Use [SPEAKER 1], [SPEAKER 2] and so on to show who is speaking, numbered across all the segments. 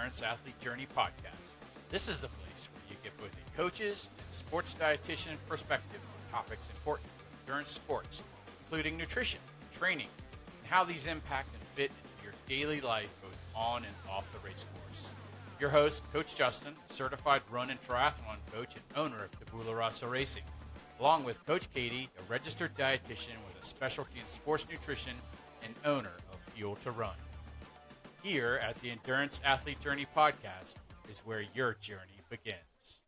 [SPEAKER 1] Endurance Athlete Journey podcast. This is the place where you get both a coach's and sports dietitian perspective on topics important to endurance sports, including nutrition, training, and how these impact and fit into your daily life both on and off the race course. Your host, Coach Justin, certified run and triathlon coach and owner of Tabula Rasa Racing, along with Coach Katie, a registered dietitian with a specialty in sports nutrition and owner of Fuel to Run. Here at the Endurance Athlete Journey podcast is where your journey begins.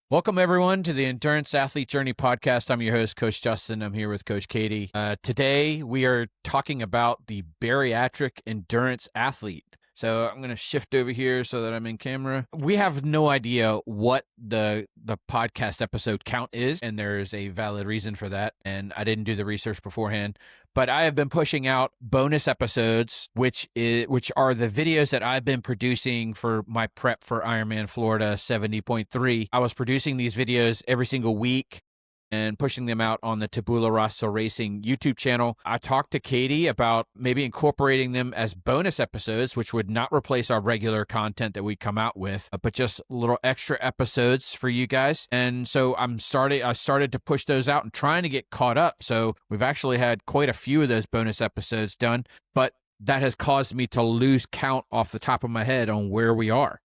[SPEAKER 1] Welcome, everyone, to the Endurance Athlete Journey podcast. I'm your host, Coach Justin. I'm here with Coach Katie. Today, we are talking about the bariatric endurance athlete. So I'm going to shift over here so that I'm in camera. We have no idea what the podcast episode count is, and there's a valid reason for that. And I didn't do the research beforehand, but I have been pushing out bonus episodes, which are the videos that I've been producing for my prep for Ironman Florida 70.3. I was producing these videos every single week and pushing them out on the Tabula Rasa Racing YouTube channel. I talked to Katie about maybe incorporating them as bonus episodes, which would not replace our regular content that we come out with, but just little extra episodes for you guys. And so I started to push those out and trying to get caught up. So we've actually had quite a few of those bonus episodes done, but that has caused me to lose count off the top of my head on where we are.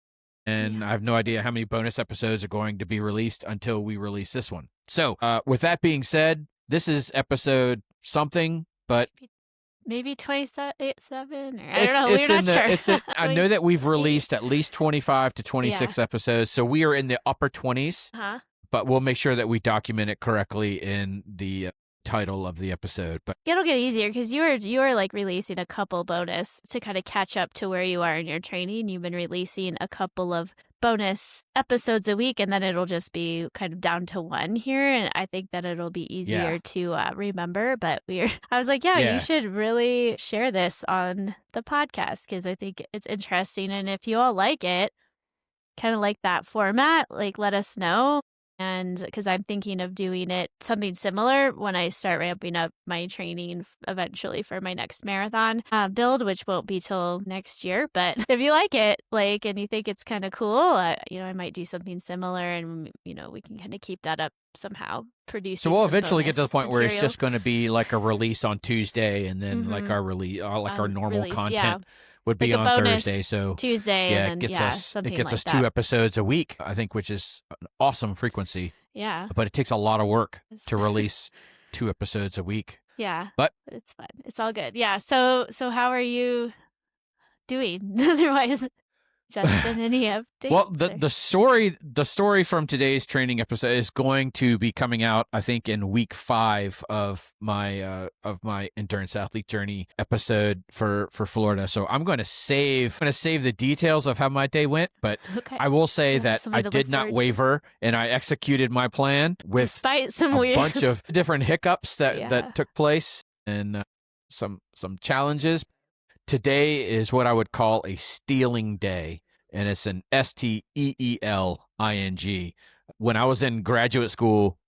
[SPEAKER 1] And I have no idea how many bonus episodes are going to be released until we release this one. So with that being said, this is episode something, but
[SPEAKER 2] maybe 27, or I don't know. We're not sure.
[SPEAKER 1] I know that we've released at least 25 to 26 episodes, so we are in the upper 20s, but we'll make sure that we document it correctly in the title of the episode. But
[SPEAKER 2] it'll get easier because you are like releasing a couple bonus to kind of catch up to where you are in your training. You've been releasing a couple of bonus episodes a week, and then it'll just be kind of down to one here, and I think that it'll be easier to remember. But I was like, you should really share this on the podcast because I think it's interesting, and if you all like it, kind of like that format, like let us know. And because I'm thinking of doing it something similar when I start ramping up my training eventually for my next marathon build, which won't be till next year. But if you like it, and you think it's kind of cool, I might do something similar, and we can kind of keep that up somehow.
[SPEAKER 1] So we'll eventually get to the point where it's just going to be like a release on Tuesday, and then like our release, our normal release, content. Would be on Thursday, so
[SPEAKER 2] Tuesday, and
[SPEAKER 1] it gets us 2 episodes a week, I think, which is an awesome frequency.
[SPEAKER 2] Yeah,
[SPEAKER 1] but it takes a lot of work to release 2 episodes a week.
[SPEAKER 2] Yeah,
[SPEAKER 1] but
[SPEAKER 2] it's fun. It's all good. Yeah. So how are you doing? Otherwise, Justin, any updates?
[SPEAKER 1] Well, the story from today's training episode is going to be coming out, I think, in week 5 of my Endurance Athlete Journey episode for Florida. So I'm going to save the details of how my day went, but I will say that I did not waver, and I executed my plan with
[SPEAKER 2] despite some
[SPEAKER 1] bunch of different hiccups that took place and some challenges. Today is what I would call a stealing day, and it's an STEELING. When I was in graduate school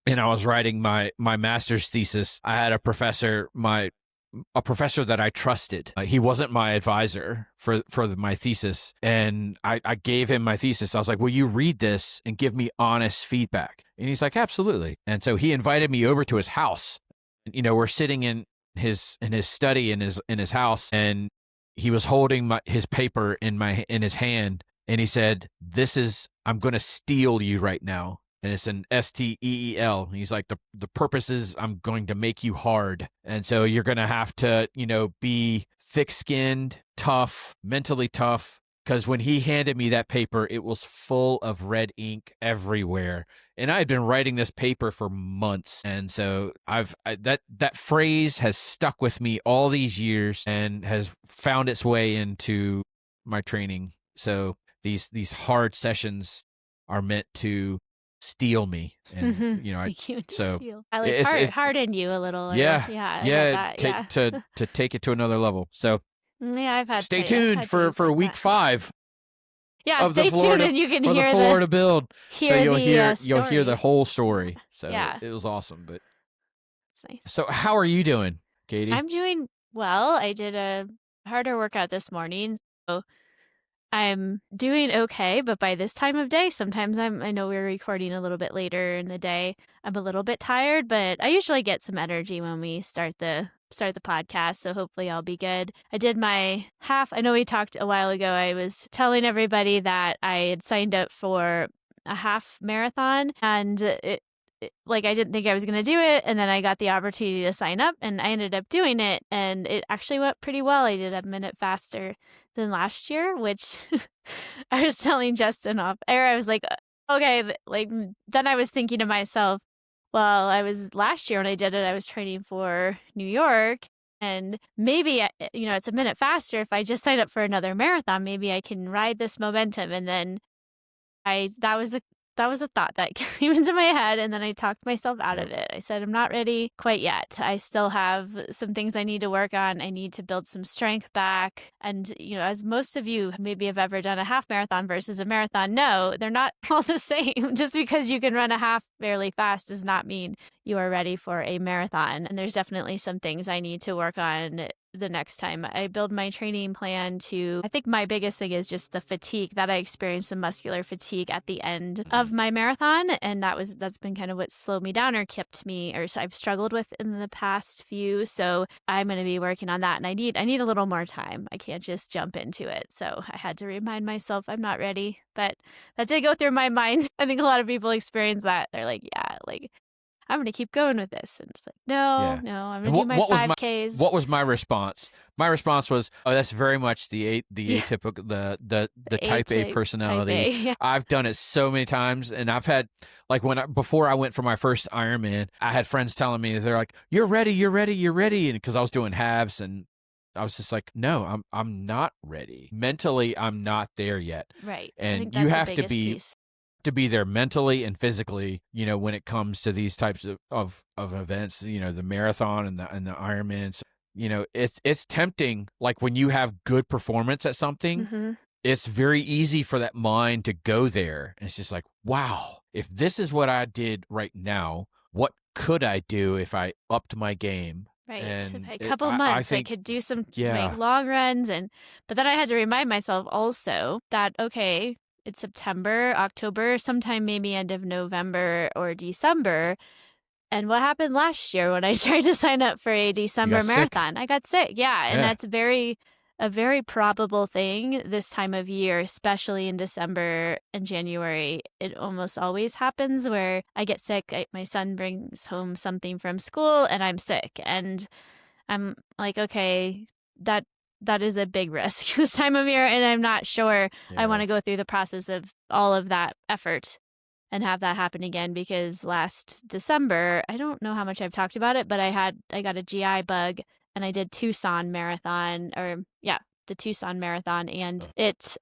[SPEAKER 1] and I was writing my master's thesis, I had a professor that I trusted. He wasn't my advisor for my thesis, and I gave him my thesis. I was like, will you read this and give me honest feedback? And he's like, absolutely. And so he invited me over to his house. We're sitting in his study in his house, and he was holding his paper in his hand, and he said, I'm going to steal you right now. And it's an STEEL. And he's like, the purpose is I'm going to make you hard. And so you're going to have to, be thick-skinned, tough, mentally tough. Because when he handed me that paper, it was full of red ink everywhere. And I had been writing this paper for months. And so that phrase has stuck with me all these years and has found its way into my training. So these hard sessions are meant to steel me. And,
[SPEAKER 2] I like harden you a little.
[SPEAKER 1] To take it to another level. So
[SPEAKER 2] I've had
[SPEAKER 1] stay tuned for week 5.
[SPEAKER 2] Yeah,
[SPEAKER 1] of the
[SPEAKER 2] stay tuned
[SPEAKER 1] Florida
[SPEAKER 2] and you can
[SPEAKER 1] or the
[SPEAKER 2] hear
[SPEAKER 1] Florida build. So
[SPEAKER 2] hear
[SPEAKER 1] you'll
[SPEAKER 2] the
[SPEAKER 1] you'll hear the
[SPEAKER 2] story.
[SPEAKER 1] whole story. So
[SPEAKER 2] Yeah.
[SPEAKER 1] it was awesome. But
[SPEAKER 2] It's nice.
[SPEAKER 1] so how are you doing, Katie?
[SPEAKER 2] I'm doing well. I did a harder workout this morning, so I'm doing okay, but by this time of day, sometimes I know we're recording a little bit later in the day. I'm a little bit tired, but I usually get some energy when we start the podcast, so hopefully I'll be good. I did my half. I know we talked a while ago. I was telling everybody that I had signed up for a half marathon, and like I didn't think I was going to do it, and then I got the opportunity to sign up and I ended up doing it, and it actually went pretty well. I did a minute faster than last year, which I was telling Justin off air. I was like, okay, like then I was thinking to myself, well, I was last year when I did it, I was training for New York, and maybe it's a minute faster if I just sign up for another marathon. Maybe I can ride this momentum, and then I that was a thought that came into my head, and then I talked myself out of it. I said, I'm not ready quite yet. I still have some things I need to work on. I need to build some strength back. And, as most of you maybe have ever done a half marathon versus a marathon, no, they're not all the same. Just because you can run a half fairly fast does not mean you are ready for a marathon. And there's definitely some things I need to work on the next time I build my training plan to. I think my biggest thing is just the fatigue that I experienced, some muscular fatigue at the end of my marathon, and that's been kind of what slowed me down or kept me, or I've struggled with in the past few. So I'm going to be working on that, and I need a little more time. I can't just jump into it. So I had to remind myself I'm not ready, but that did go through my mind. I think a lot of people experience that. They're like, yeah, like I'm going to keep going with this. And it's like, no, I'm going to do my 5Ks.
[SPEAKER 1] What was my response? My response was, oh, that's very much the atypical, the type A personality.
[SPEAKER 2] Type A, yeah.
[SPEAKER 1] I've done it so many times, and I've had, like, before I went for my first Ironman, I had friends telling me, they're like, you're ready. And because I was doing halves, and I was just like, no, I'm not ready. Mentally, I'm not there yet.
[SPEAKER 2] Right.
[SPEAKER 1] And you have to be there mentally and physically, when it comes to these types of events, the marathon and the Ironmans. It's tempting, like when you have good performance at something, it's very easy for that mind to go there. And it's just like, wow, if this is what I did right now, what could I do if I upped my game?
[SPEAKER 2] Right.
[SPEAKER 1] And
[SPEAKER 2] a couple months, I could do some long runs. But then I had to remind myself also that, okay, it's September, October, sometime maybe end of November or December. And what happened last year when I tried to sign up for a December marathon? Sick. I got sick. Yeah. And that's a very probable thing this time of year, especially in December and January. It almost always happens where I get sick. My son brings home something from school and I'm sick. And I'm like, okay, that is a big risk this time of year, and I'm not sure I want to go through the process of all of that effort and have that happen again, because last December, I don't know how much I've talked about it, but I got a GI bug and I did the Tucson Marathon, and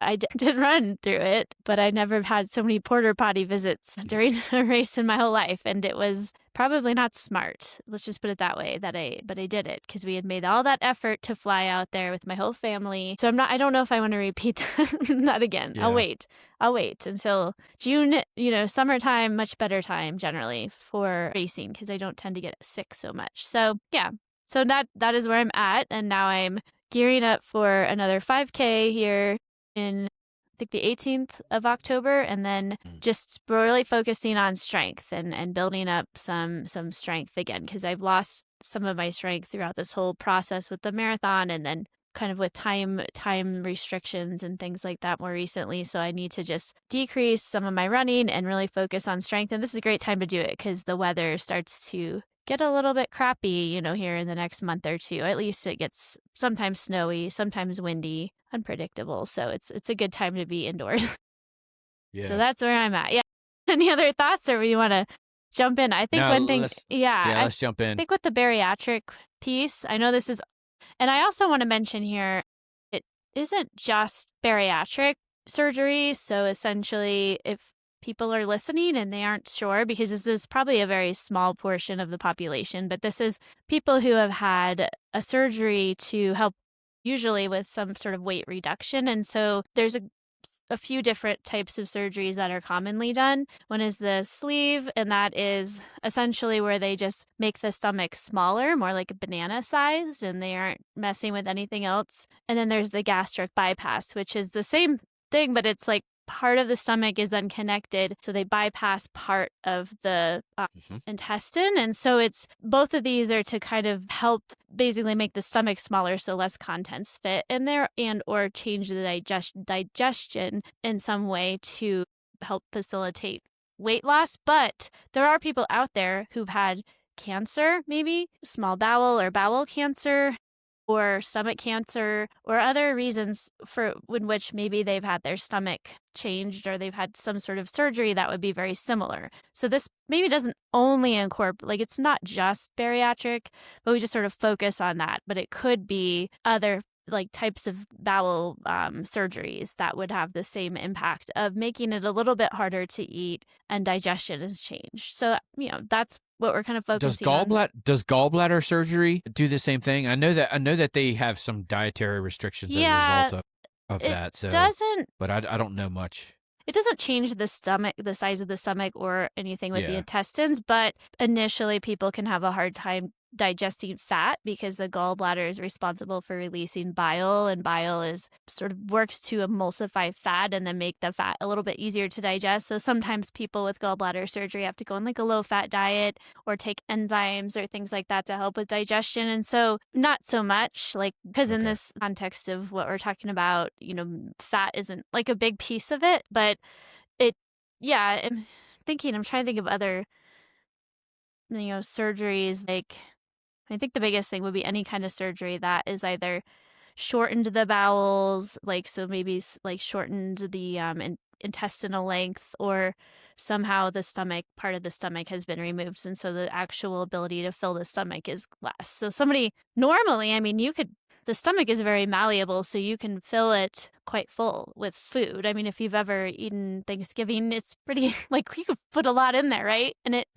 [SPEAKER 2] I did run through it, but I never had so many porta potty visits during a race in my whole life, and it was probably not smart. Let's just put it that way. But I did it because we had made all that effort to fly out there with my whole family. So I don't know if I want to repeat that again. Yeah. I'll wait until June. Summertime, much better time generally for racing because I don't tend to get sick so much. So yeah. So that is where I'm at, and now I'm gearing up for another 5K here in, I think, the 18th of October, and then just really focusing on strength and building up some strength again, because I've lost some of my strength throughout this whole process with the marathon, and then kind of with time restrictions and things like that more recently. So I need to just decrease some of my running and really focus on strength. And this is a great time to do it because the weather starts to get a little bit crappy, here in the next month or two. At least it gets sometimes snowy, sometimes windy, unpredictable. So it's a good time to be indoors. Yeah. So that's where I'm at. Yeah. Any other thoughts, or you want to jump in? I think one thing,
[SPEAKER 1] let's jump in.
[SPEAKER 2] I think with the bariatric piece, I know this is, and I also want to mention here, it isn't just bariatric surgery. So essentially, if people are listening and they aren't sure, because this is probably a very small portion of the population, but this is people who have had a surgery to help usually with some sort of weight reduction. And so there's a few different types of surgeries that are commonly done. One is the sleeve, and that is essentially where they just make the stomach smaller, more like a banana sized, and they aren't messing with anything else. And then there's the gastric bypass, which is the same thing, but it's like part of the stomach is then connected. So they bypass part of the intestine. And so it's both of these are to kind of help basically make the stomach smaller so less contents fit in there and or change the digestion in some way to help facilitate weight loss. But there are people out there who've had cancer, maybe small bowel or bowel cancer, or stomach cancer, or other reasons for in which maybe they've had their stomach changed or they've had some sort of surgery that would be very similar. So this maybe doesn't only incorporate, like it's not just bariatric, but we just sort of focus on that. But it could be other like types of bowel surgeries that would have the same impact of making it a little bit harder to eat and digestion has changed. So, that's what we're kind of focusing on.
[SPEAKER 1] Does gallbladder surgery do the same thing? I know that they have some dietary restrictions as a result of that. So but I don't know much.
[SPEAKER 2] It doesn't change the size of the stomach or anything with the intestines, but initially people can have a hard time digesting fat because the gallbladder is responsible for releasing bile, and bile is sort of works to emulsify fat and then make the fat a little bit easier to digest. So sometimes people with gallbladder surgery have to go on like a low fat diet or take enzymes or things like that to help with digestion. And so not so much like, because in this context of what we're talking about, fat isn't like a big piece of it, but I'm trying to think of other, surgeries. Like, I think the biggest thing would be any kind of surgery that is either shortened the bowels, like so maybe like shortened the intestinal length, or somehow the stomach, part of the stomach has been removed, and so the actual ability to fill the stomach is less. So somebody normally, the stomach is very malleable, so you can fill it quite full with food. I mean, if you've ever eaten Thanksgiving, it's pretty like you could put a lot in there, right? And it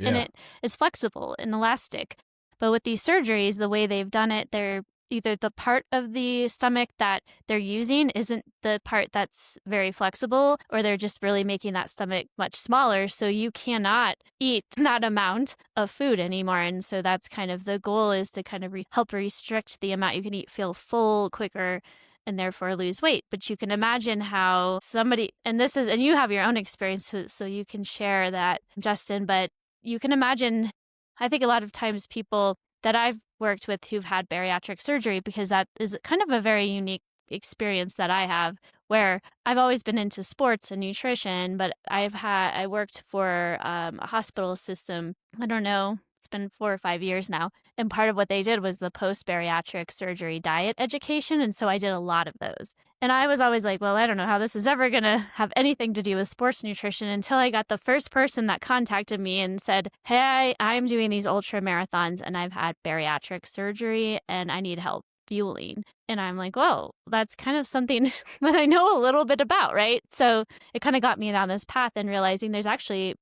[SPEAKER 2] is flexible and elastic. But with these surgeries, the way they've done it, they're either the part of the stomach that they're using isn't the part that's very flexible, or they're just really making that stomach much smaller. So you cannot eat that amount of food anymore. And so that's kind of the goal, is to kind of help restrict the amount you can eat, feel full quicker, and therefore lose weight. But you can imagine how somebody, and you have your own experience, so you can share that, Justin, but you can imagine, I think a lot of times people that I've worked with who've had bariatric surgery, because that is kind of a very unique experience that I have, where I've always been into sports and nutrition, but I worked for a hospital system. I don't know, it's been 4 or 5 years now. And part of what they did was the post-bariatric surgery diet education. And so I did a lot of those. And I was always like, well, I don't know how this is ever going to have anything to do with sports nutrition, until I got the first person that contacted me and said, hey, I'm doing these ultra marathons and I've had bariatric surgery and I need help fueling. And I'm like, whoa, that's kind of something that I know a little bit about, right? So it kind of got me down this path and realizing there's actually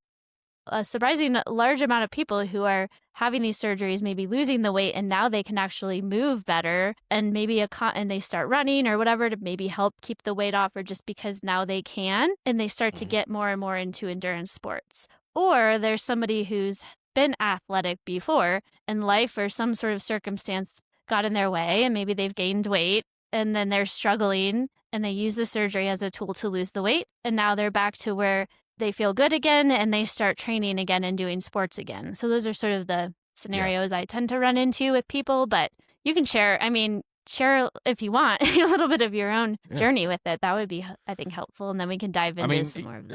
[SPEAKER 2] a surprising large amount of people who are having these surgeries, maybe losing the weight, and now they can actually move better, and maybe and they start running or whatever to maybe help keep the weight off, or just because now they can, and they start to get more and more into endurance sports. Or there's somebody who's been athletic before, and life or some sort of circumstance got in their way, and maybe they've gained weight, and then they're struggling, and they use the surgery as a tool to lose the weight, and now they're back to where they feel good again, and they start training again and doing sports again. So those are sort of the scenarios I tend to run into with people. But you can share if you want a little bit of your own journey with it. That would be, I think, helpful, and then we can dive into some more of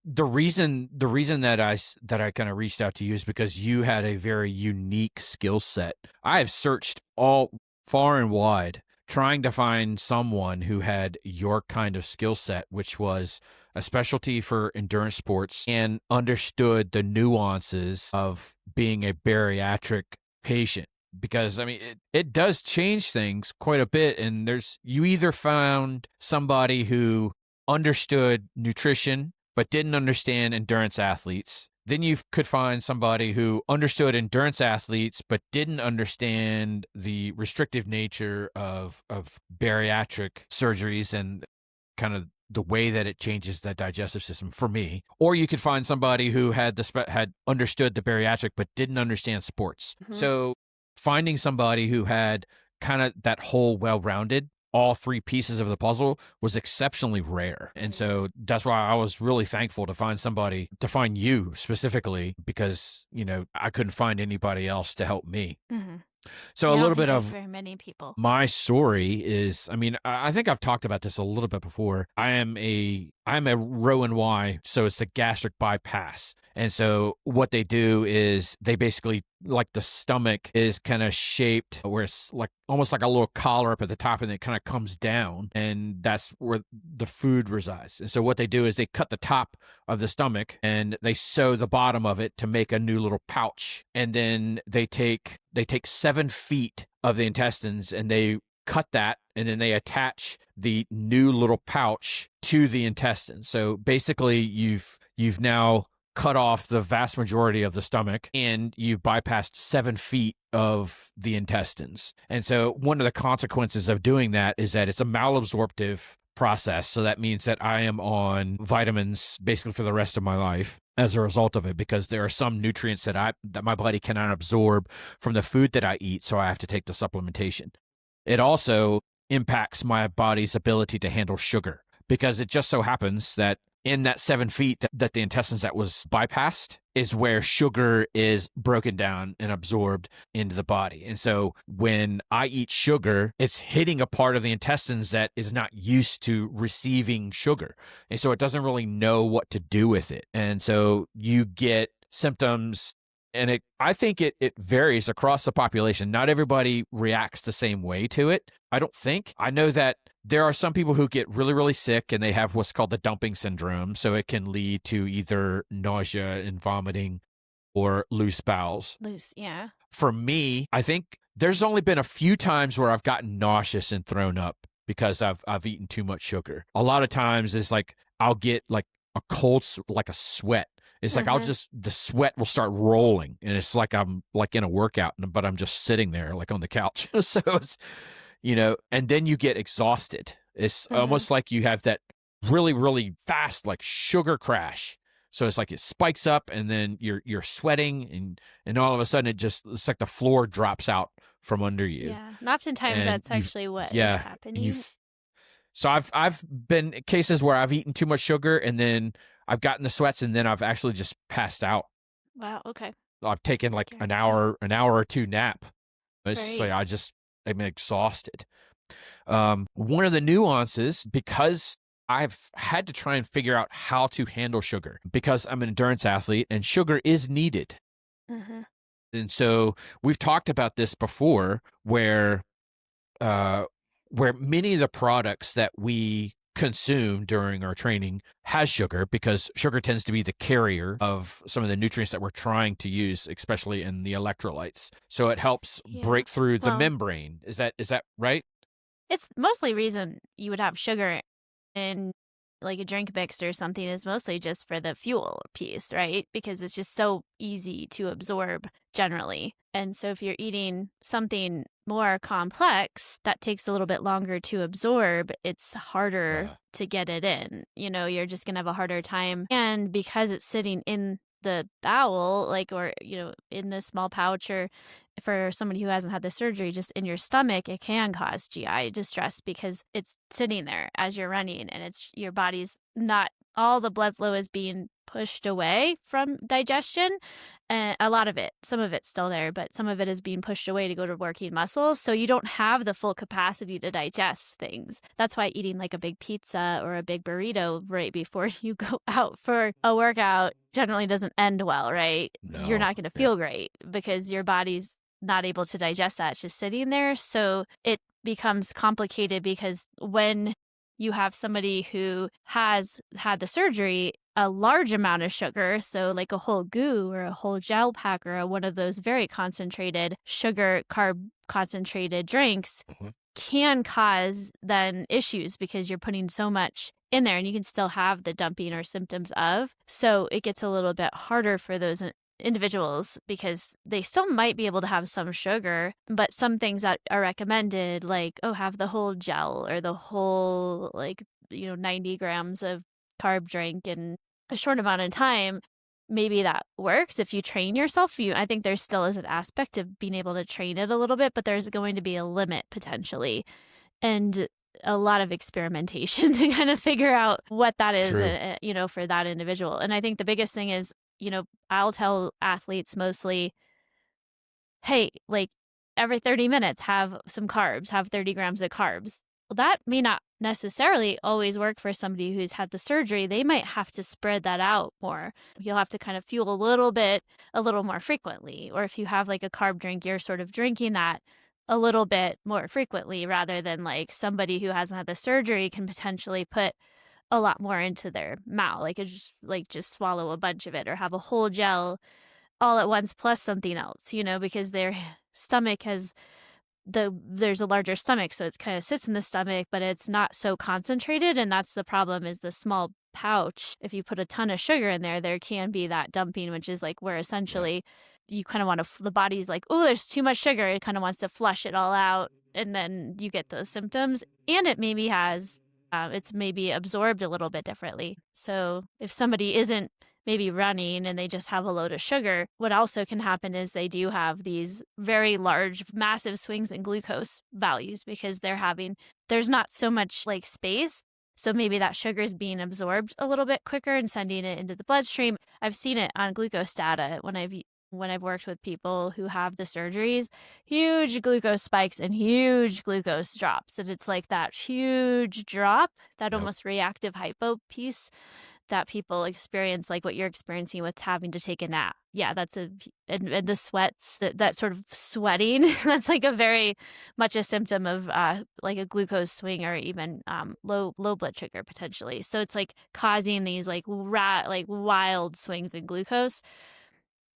[SPEAKER 1] the reason that I kind of reached out to you is because you had a very unique skill set. I have searched all far and wide trying to find someone who had your kind of skill set, which was a specialty for endurance sports and understood the nuances of being a bariatric patient. Because, it does change things quite a bit. And you either found somebody who understood nutrition but didn't understand endurance athletes. Then you could find somebody who understood endurance athletes but didn't understand the restrictive nature of bariatric surgeries and kind of the way that it changes the digestive system for me. Or you could find somebody who had had understood the bariatric but didn't understand sports.
[SPEAKER 2] Mhm.
[SPEAKER 1] So finding somebody who had kind of that whole well-rounded all three pieces of the puzzle was exceptionally rare. And so that's why I was really thankful to find you specifically, because, I couldn't find anybody else to help me.
[SPEAKER 2] Mm-hmm.
[SPEAKER 1] So
[SPEAKER 2] I
[SPEAKER 1] a
[SPEAKER 2] don't
[SPEAKER 1] little
[SPEAKER 2] think
[SPEAKER 1] bit
[SPEAKER 2] there's
[SPEAKER 1] of
[SPEAKER 2] very many people.
[SPEAKER 1] my story is, I think I've talked about this a little bit before. I'm a Row and Y, so it's a gastric bypass. And so what they do is they basically, like, the stomach is kind of shaped where it's like almost like a little collar up at the top, and it kind of comes down, and that's where the food resides. And so what they do is they cut the top of the stomach and they sew the bottom of it to make a new little pouch. And then they take 7 feet of the intestines and they cut that, and then they attach the new little pouch to the intestines. So basically you've now cut off the vast majority of the stomach, and you've bypassed 7 feet of the intestines. And so one of the consequences of doing that is that it's a malabsorptive process. So that means that I am on vitamins basically for the rest of my life as a result of it, because there are some nutrients that my body cannot absorb from the food that I eat, so I have to take the supplementation. It also impacts my body's ability to handle sugar, because it just so happens that in that 7 feet that the intestines that was bypassed is where sugar is broken down and absorbed into the body. And so when I eat sugar, it's hitting a part of the intestines that is not used to receiving sugar. And so it doesn't really know what to do with it. And so you get symptoms, and I think it varies across the population. Not everybody reacts the same way to it, I don't think. I know that there are some people who get really, really sick, and they have what's called the dumping syndrome. So it can lead to either nausea and vomiting or loose bowels.
[SPEAKER 2] Yeah.
[SPEAKER 1] For me, I think there's only been a few times where I've gotten nauseous and thrown up because I've eaten too much sugar. A lot of times it's like I'll get like a cold, like a sweat. It's like the sweat will start rolling, and it's like I'm like in a workout, but I'm just sitting there like on the couch. So it's, and then you get exhausted. It's almost like you have that really, really fast like sugar crash. So it's like it spikes up, and then you're sweating, and all of a sudden it's like the floor drops out from under you.
[SPEAKER 2] Yeah, and oftentimes that's actually what is happening.
[SPEAKER 1] So I've been in cases where I've eaten too much sugar, and then I've gotten the sweats, and then I've actually just passed out.
[SPEAKER 2] Wow. Okay.
[SPEAKER 1] I've taken like an hour or two nap. It's like I'm exhausted. One of the nuances, because I've had to try and figure out how to handle sugar, because I'm an endurance athlete and sugar is needed. And so we've talked about this before, where many of the products that we consume during our training has sugar, because sugar tends to be the carrier of some of the nutrients that we're trying to use, especially in the electrolytes. So it helps break through the membrane. Is that right?
[SPEAKER 2] It's mostly reason you would have sugar in like a drink mix or something is mostly just for the fuel piece, right? Because it's just so easy to absorb generally. And so if you're eating something more complex that takes a little bit longer to absorb, it's harder to get it in. You're just going to have a harder time. And because it's sitting in the bowel, or in the small pouch, or for somebody who hasn't had the surgery, just in your stomach, it can cause GI distress because it's sitting there as you're running, and it's your body's not all the blood flow is being pushed away from digestion. And a lot of it, some of it's still there, but some of it is being pushed away to go to working muscles. So you don't have the full capacity to digest things. That's why eating like a big pizza or a big burrito right before you go out for a workout generally doesn't end well, right?
[SPEAKER 1] No.
[SPEAKER 2] You're not going to feel great because your body's not able to digest that. It's just sitting there. So it becomes complicated, because when you have somebody who has had the surgery, a large amount of sugar, so like a whole goo or a whole gel pack or one of those very concentrated sugar, carb concentrated drinks can cause then issues, because you're putting so much in there, and you can still have the dumping or symptoms of. So it gets a little bit harder for those individuals, because they still might be able to have some sugar, but some things that are recommended, like, have the whole gel or the whole like 90 grams of carb drink in a short amount of time, maybe that works if you train yourself. I think there still is an aspect of being able to train it a little bit, but there's going to be a limit potentially. And a lot of experimentation to kind of figure out what that is,
[SPEAKER 1] True.
[SPEAKER 2] for that individual. And I think the biggest thing is, I'll tell athletes mostly, hey, like every 30 minutes, have some carbs, have 30 grams of carbs. Well, that may not necessarily always work for somebody who's had the surgery. They might have to spread that out more. You'll have to kind of fuel a little bit, a little more frequently. Or if you have like a carb drink, you're sort of drinking that a little bit more frequently rather than like somebody who hasn't had the surgery can potentially put a lot more into their mouth. Like just swallow a bunch of it or have a whole gel all at once plus something else, because their stomach there's a larger stomach, so it kind of sits in the stomach, but it's not so concentrated, and that's the problem is the small pouch. If you put a ton of sugar in there can be that dumping, which is like where essentially you kind of want to, the body's like, oh, there's too much sugar. It kind of wants to flush it all out, and then you get those symptoms, and it maybe it's maybe absorbed a little bit differently. So if somebody isn't maybe running and they just have a load of sugar, what also can happen is they do have these very large, massive swings in glucose values because there's not so much like space. So maybe that sugar is being absorbed a little bit quicker and sending it into the bloodstream. I've seen it on glucose data when I've worked with people who have the surgeries, huge glucose spikes and huge glucose drops. And it's like that huge drop, that
[SPEAKER 1] Yep.
[SPEAKER 2] almost reactive hypo piece that people experience, like what you're experiencing with having to take a nap. Yeah, and the sweats, that sort of sweating, that's like a very much a symptom of like a glucose swing or even low blood sugar potentially. So it's like causing these like wild swings in glucose,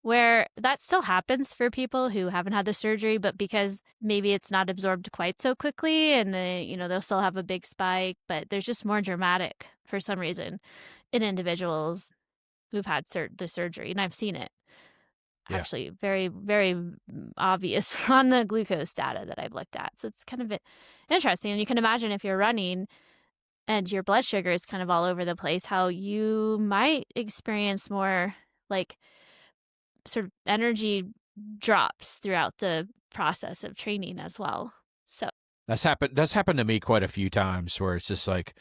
[SPEAKER 2] where that still happens for people who haven't had the surgery, but because maybe it's not absorbed quite so quickly and they'll still have a big spike, but there's just more dramatic for some reason in individuals who've had the surgery. And I've seen it
[SPEAKER 1] Yeah.
[SPEAKER 2] actually very, very obvious on the glucose data that I've looked at. So it's kind of interesting. And you can imagine if you're running and your blood sugar is kind of all over the place, how you might experience more like sort of energy drops throughout the process of training as well. So
[SPEAKER 1] That's happened to me quite a few times where it's just like,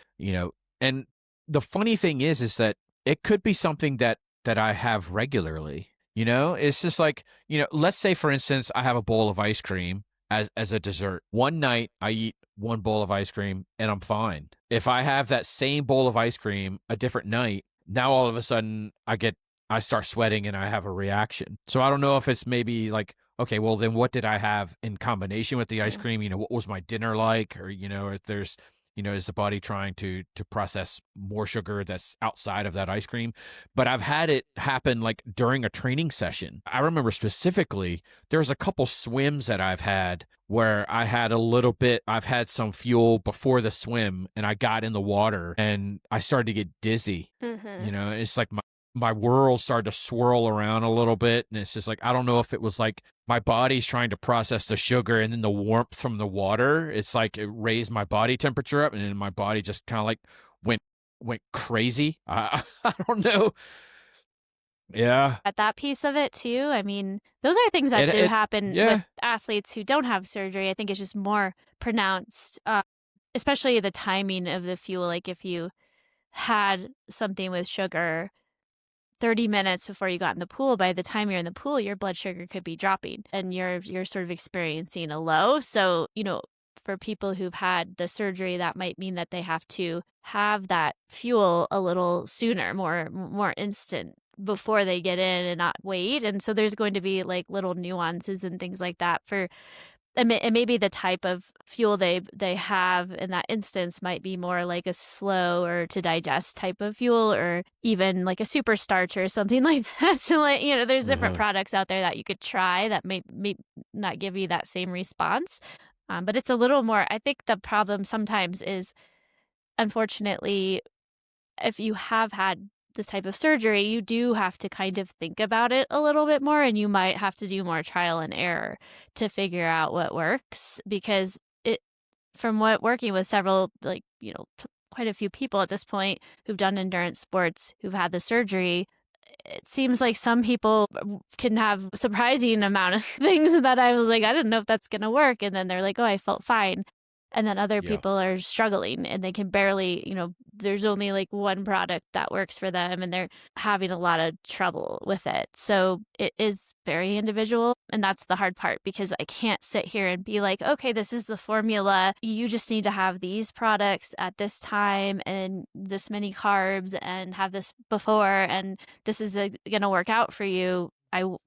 [SPEAKER 1] and the funny thing is that it could be something that I have regularly. It's just like, let's say for instance I have a bowl of ice cream as a dessert. One night I eat one bowl of ice cream and I'm fine. If I have that same bowl of ice cream a different night, now all of a sudden I start sweating and I have a reaction. So I don't know if it's maybe like, okay, well then what did I have in combination with the ice cream? What was my dinner like? Or, if there's, is the body trying to process more sugar that's outside of that ice cream? But I've had it happen like during a training session. I remember specifically, there's a couple swims that I've had where I've had some fuel before the swim and I got in the water and I started to get dizzy. It's like my world started to swirl around a little bit. And it's just like, I don't know if it was like my body's trying to process the sugar and then the warmth from the water. It's like it raised my body temperature up and then my body just kind of like went crazy. I don't know. Yeah.
[SPEAKER 2] at that piece of it too, I mean, those are things that do happen with athletes who don't have surgery. I think it's just more pronounced, especially the timing of the fuel. Like if you had something with sugar 30 minutes before you got in the pool, by the time you're in the pool, your blood sugar could be dropping and you're sort of experiencing a low. So, for people who've had the surgery, that might mean that they have to have that fuel a little sooner, more instant before they get in and not wait. And so there's going to be like little nuances and things like that for and maybe the type of fuel they have in that instance might be more like a slow or to digest type of fuel, or even like a super starch or something like that. So like, there's different products out there that you could try that may not give you that same response. But it's a little more, I think the problem sometimes is, unfortunately, if you have had this type of surgery, you do have to kind of think about it a little bit more, and you might have to do more trial and error to figure out what works, because from working with several, like, quite a few people at this point who've done endurance sports who've had the surgery. It seems like some people can have a surprising amount of things that I was like, I don't know if that's going to work. And then they're like, oh, I felt fine. And then other
[SPEAKER 1] Yeah.
[SPEAKER 2] people are struggling and they can barely, there's only like one product that works for them and they're having a lot of trouble with it. So it is very individual. And that's the hard part because I can't sit here and be like, okay, this is the formula. You just need to have these products at this time and this many carbs and have this before. And this is going to work out for you.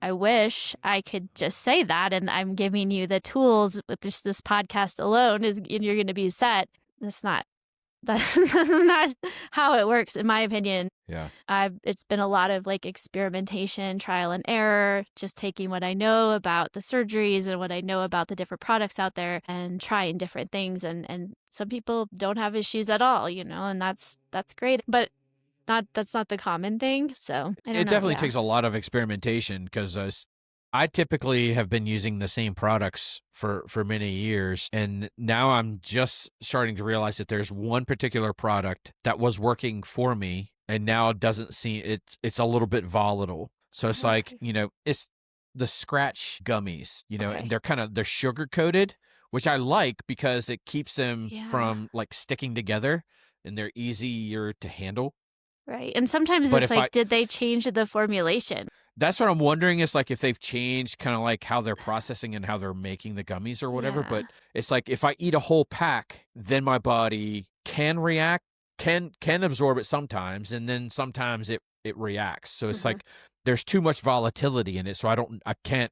[SPEAKER 2] I wish I could just say that, and I'm giving you the tools with this podcast alone and you're going to be set. That's not how it works, in my opinion.
[SPEAKER 1] Yeah.
[SPEAKER 2] It's been a lot of like experimentation, trial and error, just taking what I know about the surgeries and what I know about the different products out there and trying different things. And some people don't have issues at all, and that's great. But that's not the common thing. So I don't know.
[SPEAKER 1] It definitely
[SPEAKER 2] Yeah.
[SPEAKER 1] takes a lot of experimentation because I typically have been using the same products for many years. And now I'm just starting to realize that there's one particular product that was working for me and now it doesn't seem it's a little bit volatile. So it's like,
[SPEAKER 2] Okay.
[SPEAKER 1] it's the scratch gummies,
[SPEAKER 2] Okay.
[SPEAKER 1] and they're sugar coated, which I like because it keeps them
[SPEAKER 2] Yeah.
[SPEAKER 1] from like sticking together and they're easier to handle.
[SPEAKER 2] Right. And sometimes
[SPEAKER 1] But
[SPEAKER 2] it's
[SPEAKER 1] if
[SPEAKER 2] like,
[SPEAKER 1] I
[SPEAKER 2] did they change the formulation?
[SPEAKER 1] That's what I'm wondering is like if they've changed kind of like how they're processing and how they're making the gummies or whatever.
[SPEAKER 2] Yeah.
[SPEAKER 1] But it's like if I eat a whole pack, then my body can react, can absorb it sometimes, and then sometimes it reacts. So it's like there's too much volatility in it. So I can't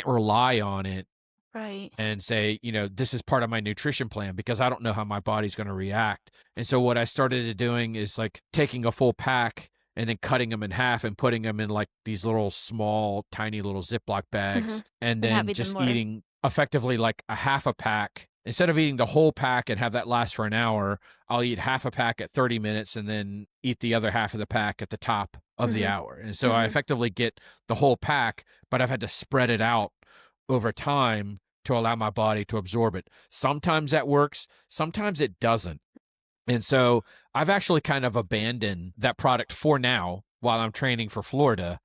[SPEAKER 1] rely on it
[SPEAKER 2] Right.
[SPEAKER 1] and say, this is part of my nutrition plan because I don't know how my body's going to react. And so what I started doing is like taking a full pack and then cutting them in half and putting them in like these little small, tiny little Ziploc bags, and
[SPEAKER 2] And
[SPEAKER 1] then
[SPEAKER 2] having them
[SPEAKER 1] just
[SPEAKER 2] more.
[SPEAKER 1] eating effectively like a half a pack. Instead of eating the whole pack and have that last for an hour, I'll eat half a pack at 30 minutes and then eat the other half of the pack at the top of the hour. And so I effectively get the whole pack, but I've had to spread it out over time to allow my body to absorb it. Sometimes that works, sometimes it doesn't. And so I've actually kind of abandoned that product for now while I'm training for Florida.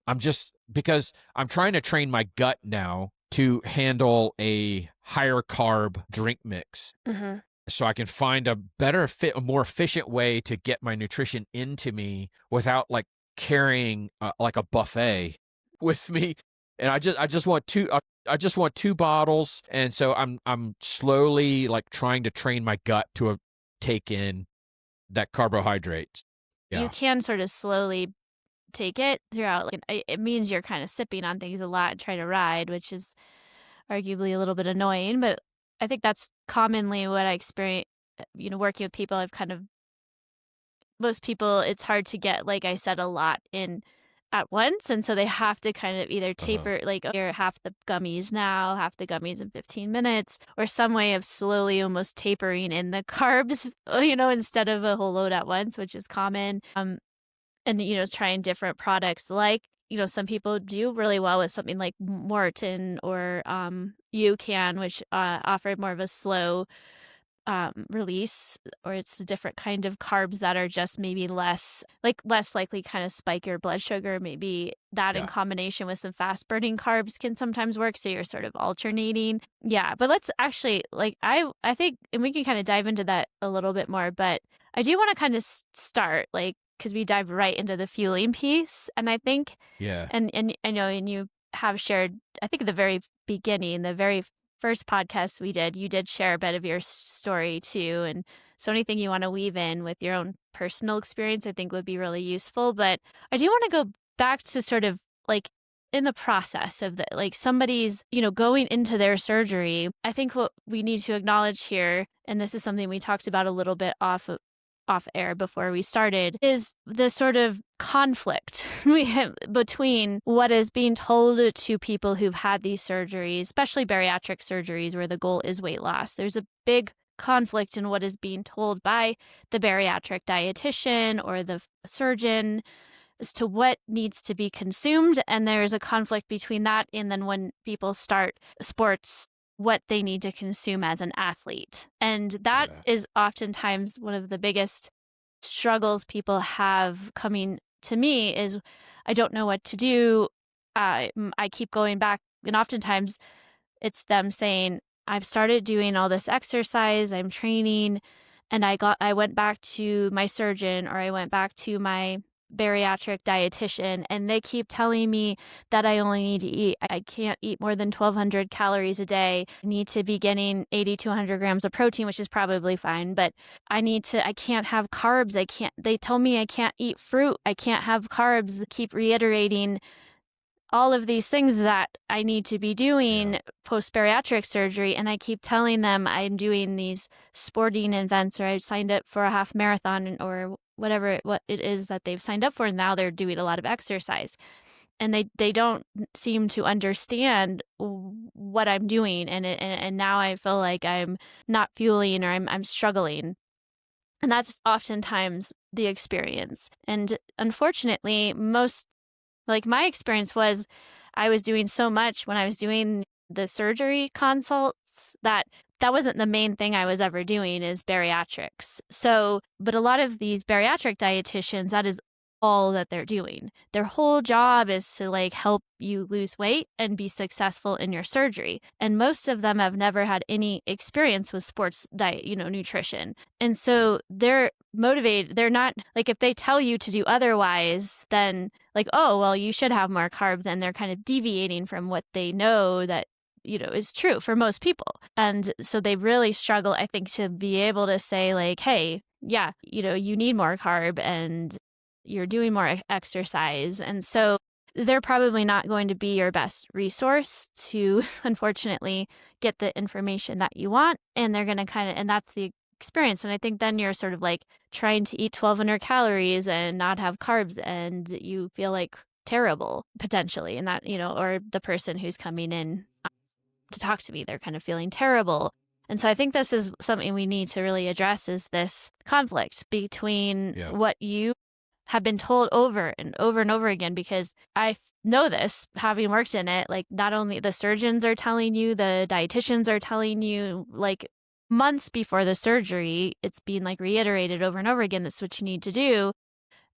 [SPEAKER 1] Because I'm trying to train my gut now to handle a higher carb drink mix. So I can find a more efficient way to get my nutrition into me without like carrying like a buffet with me. And I just want two bottles, and so I'm slowly like trying to train my gut to take in that carbohydrates.
[SPEAKER 2] You can sort of slowly take it throughout. Like, it means you're kind of sipping on things a lot and trying to ride, which is arguably a little bit annoying. But I think that's commonly what I experience. Working with people, most people, it's hard to get, like I said, a lot in at once. And so they have to kind of either taper, like you're half the gummies now, half the gummies in 15 minutes, or some way of slowly almost tapering in the carbs, instead of a whole load at once, which is common. And trying different products like, some people do really well with something like Morton or UCAN, which offer more of a slow release, or it's a different kind of carbs that are just maybe less likely kind of spike your blood sugar. Maybe that in combination with some fast burning carbs can sometimes work. So you're sort of alternating. Yeah. But let's actually I think, and we can kind of dive into that a little bit more, but I do want to kind of start because we dive right into the fueling piece. And I think, and I know, and you have shared, I think at the very beginning, the very first podcast we did, you did share a bit of your story too. And so anything you want to weave in with your own personal experience, I think would be really useful. But I do want to go back to sort of in the process of somebody's, going into their surgery. I think what we need to acknowledge here, and this is something we talked about a little bit off air before we started, is the sort of conflict we have between what is being told to people who've had these surgeries, especially bariatric surgeries where the goal is weight loss. There's a big conflict in what is being told by the bariatric dietitian or the surgeon as to what needs to be consumed. And there's a conflict between that and then when people start sports, what they need to consume as an athlete. And that is oftentimes one of the biggest struggles people have coming to me is I don't know what to do. I keep going back, and oftentimes it's them saying, I've started doing all this exercise, I'm training, and I went back to my surgeon, or I went back to my bariatric dietitian, and they keep telling me that I only need to eat, I can't eat more than 1,200 calories a day. I need to be getting 80 to 100 grams of protein, which is probably fine, but I can't have carbs. They tell me I can't eat fruit. I can't have carbs. Keep reiterating all of these things that I need to be doing post-bariatric surgery. And I keep telling them I'm doing these sporting events, or I signed up for a half marathon, or whatever what it is that they've signed up for. And now they're doing a lot of exercise. And they don't seem to understand what I'm doing. And now I feel like I'm not fueling, or I'm struggling. And that's oftentimes the experience. And unfortunately, my experience was I was doing so much when I was doing the surgery consults that wasn't the main thing I was ever doing, is bariatrics. So, but a lot of these bariatric dietitians, that is all that they're doing. Their whole job is to help you lose weight and be successful in your surgery. And most of them have never had any experience with sports diet, nutrition. And so they're motivated. They're not if they tell you to do otherwise, then oh, well, you should have more carbs. And they're kind of deviating from what they know that is true for most people. And so they really struggle, I think, to be able to say hey, yeah, you need more carb and you're doing more exercise. And so they're probably not going to be your best resource to, unfortunately, get the information that you want. And they're going to and that's the experience. And I think then you're sort of trying to eat 1,200 calories and not have carbs, and you feel terrible potentially. And that, or the person who's coming in to talk to me, they're kind of feeling terrible. And so I think this is something we need to really address, is this conflict between what you have been told over and over and over again, because I know this, having worked in it, not only the surgeons are telling you, the dietitians are telling you, months before the surgery, it's being reiterated over and over again, that's what you need to do.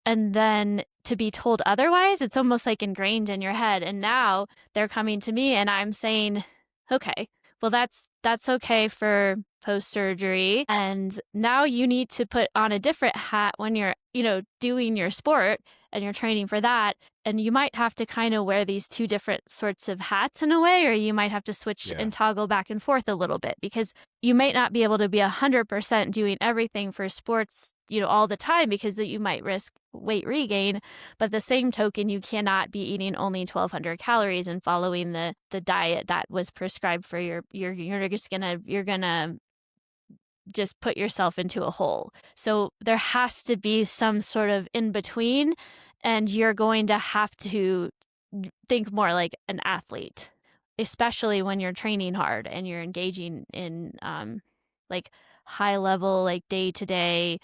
[SPEAKER 2] And then to be told otherwise, it's almost ingrained in your head. And now they're coming to me and I'm saying, okay, well, that's okay for post-surgery. And now you need to put on a different hat when you're, doing your sport and you're training for that. And you might have to kind of wear these two different sorts of hats in a way, or you might have to switch and toggle back and forth a little bit, because you might not be able to be 100% doing everything for sports, all the time, because you might risk weight regain. But the same token, you cannot be eating only 1,200 calories and following the diet that was prescribed for you're gonna just put yourself into a hole. So there has to be some sort of in between, and you're going to have to think more like an athlete, especially when you're training hard and you're engaging in high level, day-to-day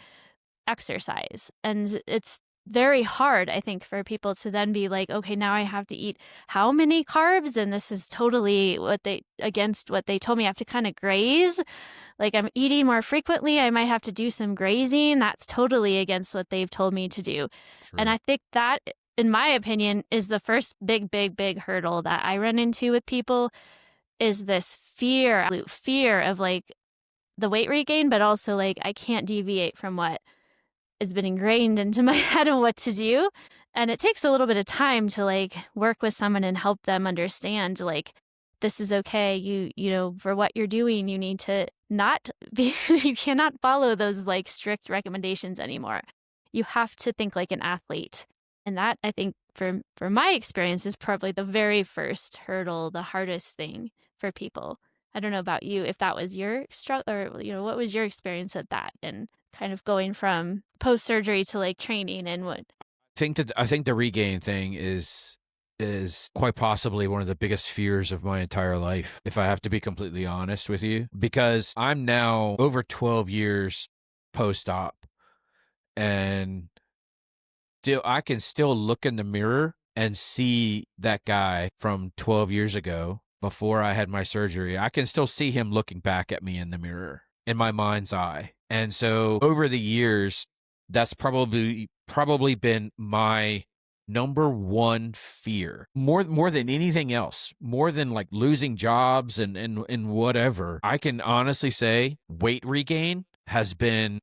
[SPEAKER 2] exercise. And it's very hard, I think, for people to then be okay, now I have to eat how many carbs? And this is totally against what they told me. I have to kind of graze. I'm eating more frequently. I might have to do some grazing. That's totally against what they've told me to do.
[SPEAKER 1] True.
[SPEAKER 2] And I think that, in my opinion, is the first big hurdle that I run into with people, is this fear of the weight regain, but also I can't deviate from what has been ingrained into my head and what to do. And it takes a little bit of time to work with someone and help them understand this is okay. You for what you're doing, you need to not be, you cannot follow those strict recommendations anymore. You have to think like an athlete. And that, I think, for my experience, is probably the very first hurdle, the hardest thing for people. I don't know about you, if that was your struggle, or what was your experience at that, and kind of going from post-surgery to training and what?
[SPEAKER 1] I think the regain thing is quite possibly one of the biggest fears of my entire life, if I have to be completely honest with you, because I'm now over 12 years post-op, and I can still look in the mirror and see that guy from 12 years ago before I had my surgery. I can still see him looking back at me in the mirror in my mind's eye. And so over the years, That's probably been my number one fear, more than anything else, more than like losing jobs and whatever. I can honestly say weight regain has been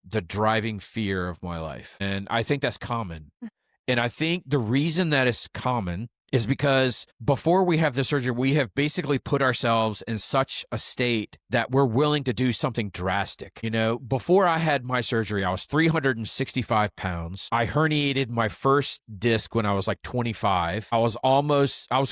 [SPEAKER 1] the driving fear of my life, and I think that's common. And I think the reason that is common is because before we have the surgery, we have basically put ourselves in such a state that we're willing to do something drastic. You know, before I had my surgery, I was 365 pounds. I herniated my first disc when I was like 25. I was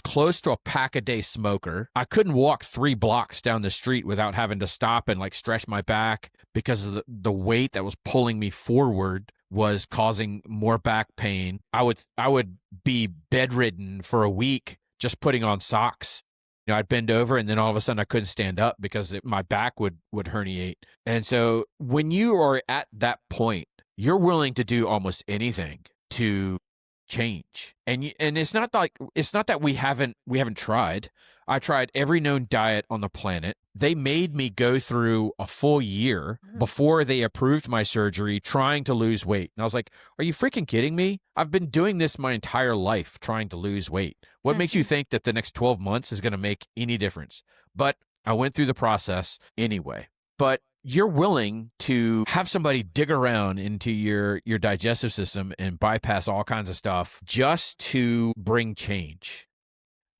[SPEAKER 1] close to a pack a day smoker. I couldn't walk 3 blocks down the street without having to stop and like stretch my back because of the weight that was pulling me forward was causing more back pain. I would be bedridden for a week just putting on socks. You know, I'd bend over and then all of a sudden I couldn't stand up because my back would herniate. And so when you are at that point, you're willing to do almost anything to change. And it's not that we haven't tried. I tried every known diet on the planet. They made me go through a full year before they approved my surgery trying to lose weight. And I was like, are you freaking kidding me? I've been doing this my entire life trying to lose weight. What makes you think that the next 12 months is going to make any difference? But I went through the process anyway. But you're willing to have somebody dig around into your digestive system and bypass all kinds of stuff just to bring change.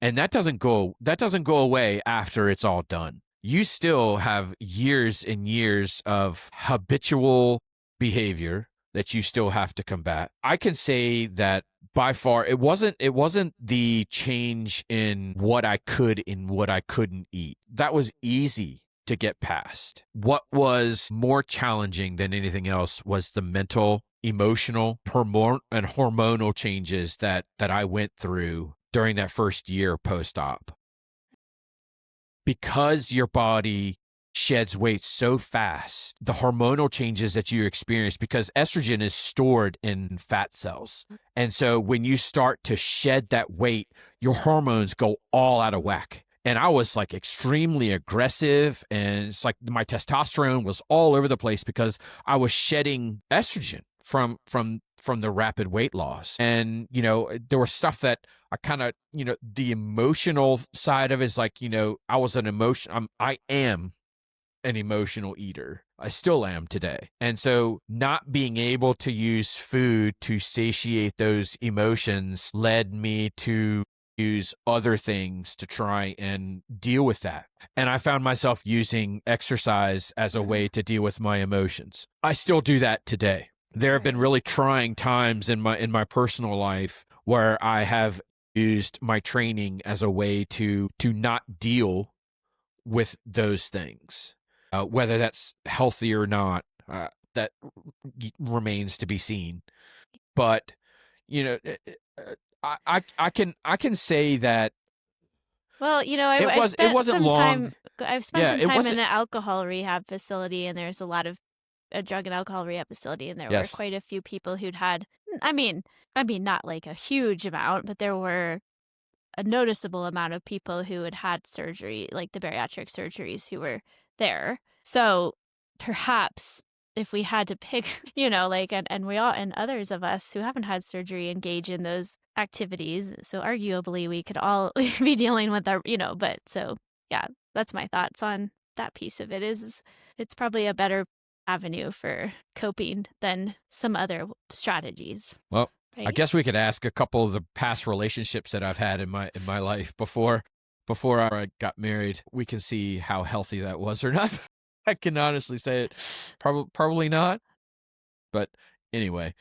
[SPEAKER 1] And that doesn't go away after it's all done. You still have years and years of habitual behavior that you still have to combat. I can say that by far it wasn't the change in what I could and what I couldn't eat. That was easy to get past. What was more challenging than anything else was the mental, emotional, and hormonal changes that I went through during that first year post-op. Because your body sheds weight so fast, the hormonal changes that you experience, because estrogen is stored in fat cells. And so when you start to shed that weight, your hormones go all out of whack. And I was like extremely aggressive, and it's like my testosterone was all over the place because I was shedding estrogen from the rapid weight loss. And, you know, there was stuff that I kind of, you know, the emotional side of it is like, you know, I am an emotional eater. I still am today. And so not being able to use food to satiate those emotions led me to use other things to try and deal with that. And I found myself using exercise as a way to deal with my emotions. I still do that today. There have been really trying times in my personal life where I have used my training as a way to not deal with those things. Whether that's healthy or not, that remains to be seen. But, you know, I can say that.
[SPEAKER 2] Well, you know, I've spent some time in an alcohol rehab facility, and there's a drug and alcohol rehab facility, and there were quite a few people who'd had, I mean, not like a huge amount, but there were a noticeable amount of people who had had surgery, like the bariatric surgeries, who were there. So perhaps if we had to pick, you know, like, and we all, and others of us who haven't had surgery engage in those activities. So arguably we could all be dealing with our, you know, but so yeah, that's my thoughts on that piece of it. Is it's probably a better avenue for coping than some other strategies.
[SPEAKER 1] Well, right? I guess we could ask a couple of the past relationships that I've had in my life before I got married. We can see how healthy that was or not. I can honestly say it, probably not. But anyway,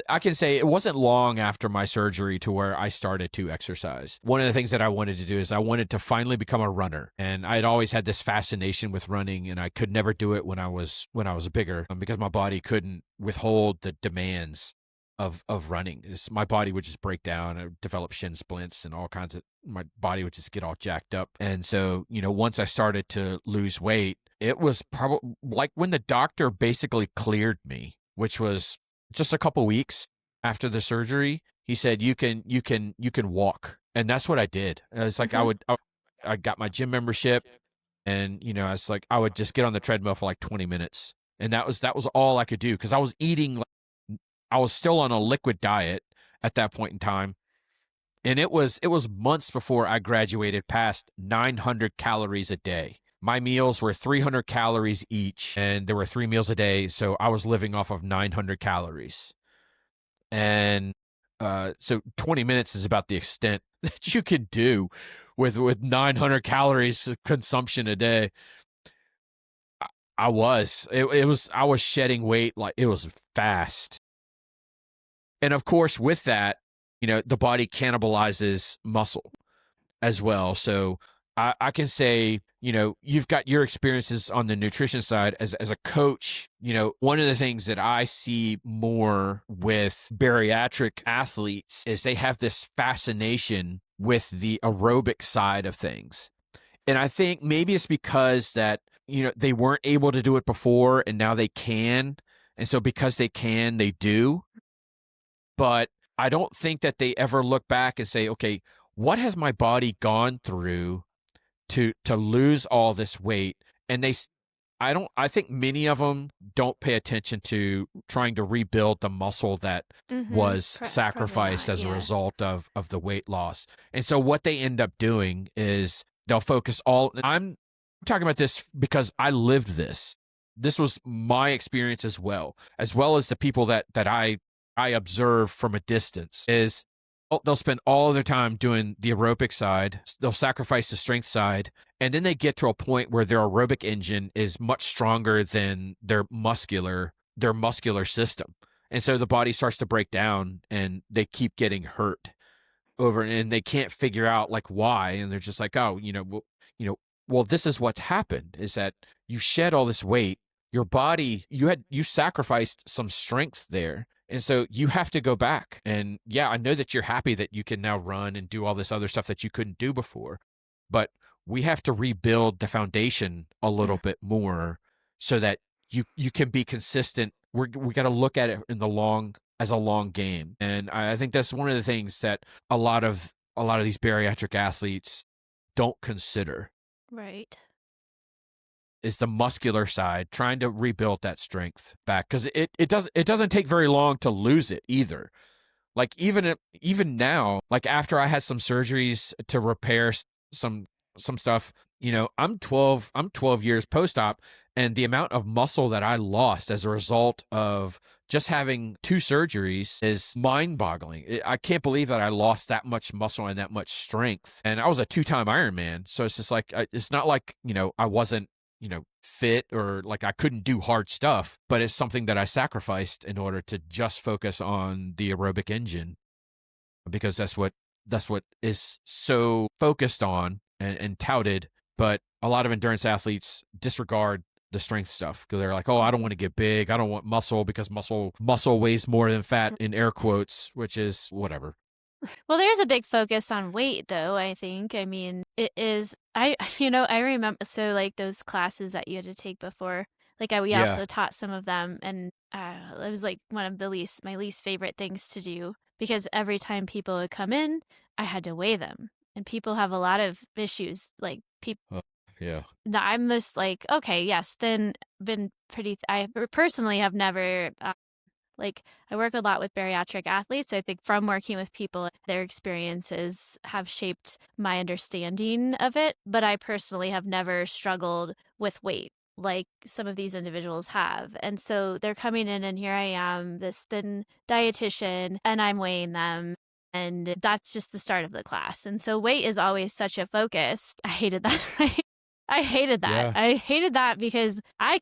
[SPEAKER 1] I can say it wasn't long after my surgery to where I started to exercise. One of the things that I wanted to do is I wanted to finally become a runner. And I'd always had this fascination with running, and I could never do it when I was bigger because my body couldn't withhold the demands of running. My body would just break down and develop shin splints and all kinds of, my body would just get all jacked up. And so, you know, once I started to lose weight, it was probably like when the doctor basically cleared me, which was just a couple weeks after the surgery. He said, you can walk. And that's what I did. It's like, I got my gym membership, and, you know, it's like, I would just get on the treadmill for like 20 minutes And that was all I could do, because I was eating, I was still on a liquid diet at that point in time. And it was months before I graduated past 900 calories a day. My meals were 300 calories each, and there were 3 meals a day, so I was living off of 900 calories. And so 20 minutes is about the extent that you could do with 900 calories of consumption a day. I was shedding weight like it was fast. And of course, with that, the body cannibalizes muscle as well. So I can say, you've got your experiences on the nutrition side as a coach. One of the things that I see more with bariatric athletes is they have this fascination with the aerobic side of things. And I think maybe it's because that, they weren't able to do it before and now they can. And so because they can, they do. But I don't think that they ever look back and say, okay, what has my body gone through to lose all this weight? And I think many of them don't pay attention to trying to rebuild the muscle that was sacrificed as a result of the weight loss. And so what they end up doing is they'll focus I'm talking about this because I lived this. This was my experience as well as the people that I observe from a distance, is they'll spend all of their time doing the aerobic side. They'll sacrifice the strength side. And then they get to a point where their aerobic engine is much stronger than their muscular system. And so the body starts to break down and they keep getting hurt over, and they can't figure out like why. And they're just like, oh, well, this is what's happened, is that you shed all this weight. Your body, you sacrificed some strength there. And so you have to go back. And yeah, I know that you're happy that you can now run and do all this other stuff that you couldn't do before, but we have to rebuild the foundation a little bit more so that you can be consistent. We got to look at it as a long game. And I think that's one of the things that a lot of these bariatric athletes don't consider.
[SPEAKER 2] Right.
[SPEAKER 1] Is the muscular side, trying to rebuild that strength back, because it doesn't take very long to lose it either. Like even now, like after I had some surgeries to repair some stuff, I'm 12 years post-op, and the amount of muscle that I lost as a result of just having 2 surgeries is mind-boggling. I can't believe that I lost that much muscle and that much strength. And I was a 2-time Ironman, so it's just like it's not like I wasn't fit or like I couldn't do hard stuff, but it's something that I sacrificed in order to just focus on the aerobic engine, because that's what is so focused on and touted. But a lot of endurance athletes disregard the strength stuff because they're like, oh, I don't want to get big. I don't want muscle because muscle weighs more than fat, in air quotes, which is whatever.
[SPEAKER 2] Well, there's a big focus on weight, though, I think. I mean, it is, I remember, so like those classes that you had to take before, like we also taught some of them, and it was like one of my least favorite things to do, because every time people would come in, I had to weigh them. And people have a lot of issues, like people.
[SPEAKER 1] Yeah.
[SPEAKER 2] I'm just like, okay, yes, then I personally have never, like, I work a lot with bariatric athletes. I think from working with people, their experiences have shaped my understanding of it. But I personally have never struggled with weight like some of these individuals have. And so they're coming in, and here I am, this thin dietitian, and I'm weighing them. And that's just the start of the class. And so weight is always such a focus. I hated that. I hated that.
[SPEAKER 1] Yeah.
[SPEAKER 2] I hated that because I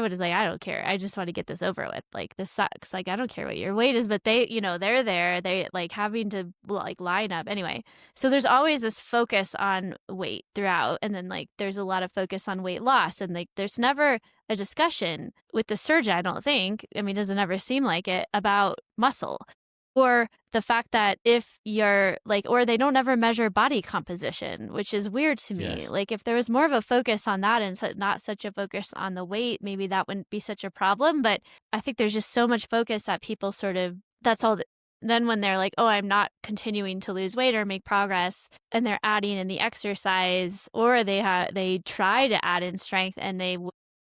[SPEAKER 2] would just like, I don't care. I just want to get this over with. Like, this sucks. Like, I don't care what your weight is, but they're there. They like having to like line up. Anyway, so there's always this focus on weight throughout. And then like, there's a lot of focus on weight loss. And like, there's never a discussion with the surgeon, I don't think. I mean, it doesn't ever seem like it, about muscle. Or the fact that if you're like, or they don't ever measure body composition, which is weird to me.
[SPEAKER 1] Yes.
[SPEAKER 2] Like, if there was more of a focus on that and not such a focus on the weight, maybe that wouldn't be such a problem. But I think there's just so much focus that people that's all. Then when they're like, oh, I'm not continuing to lose weight or make progress, and they're adding in the exercise, or they try to add in strength and they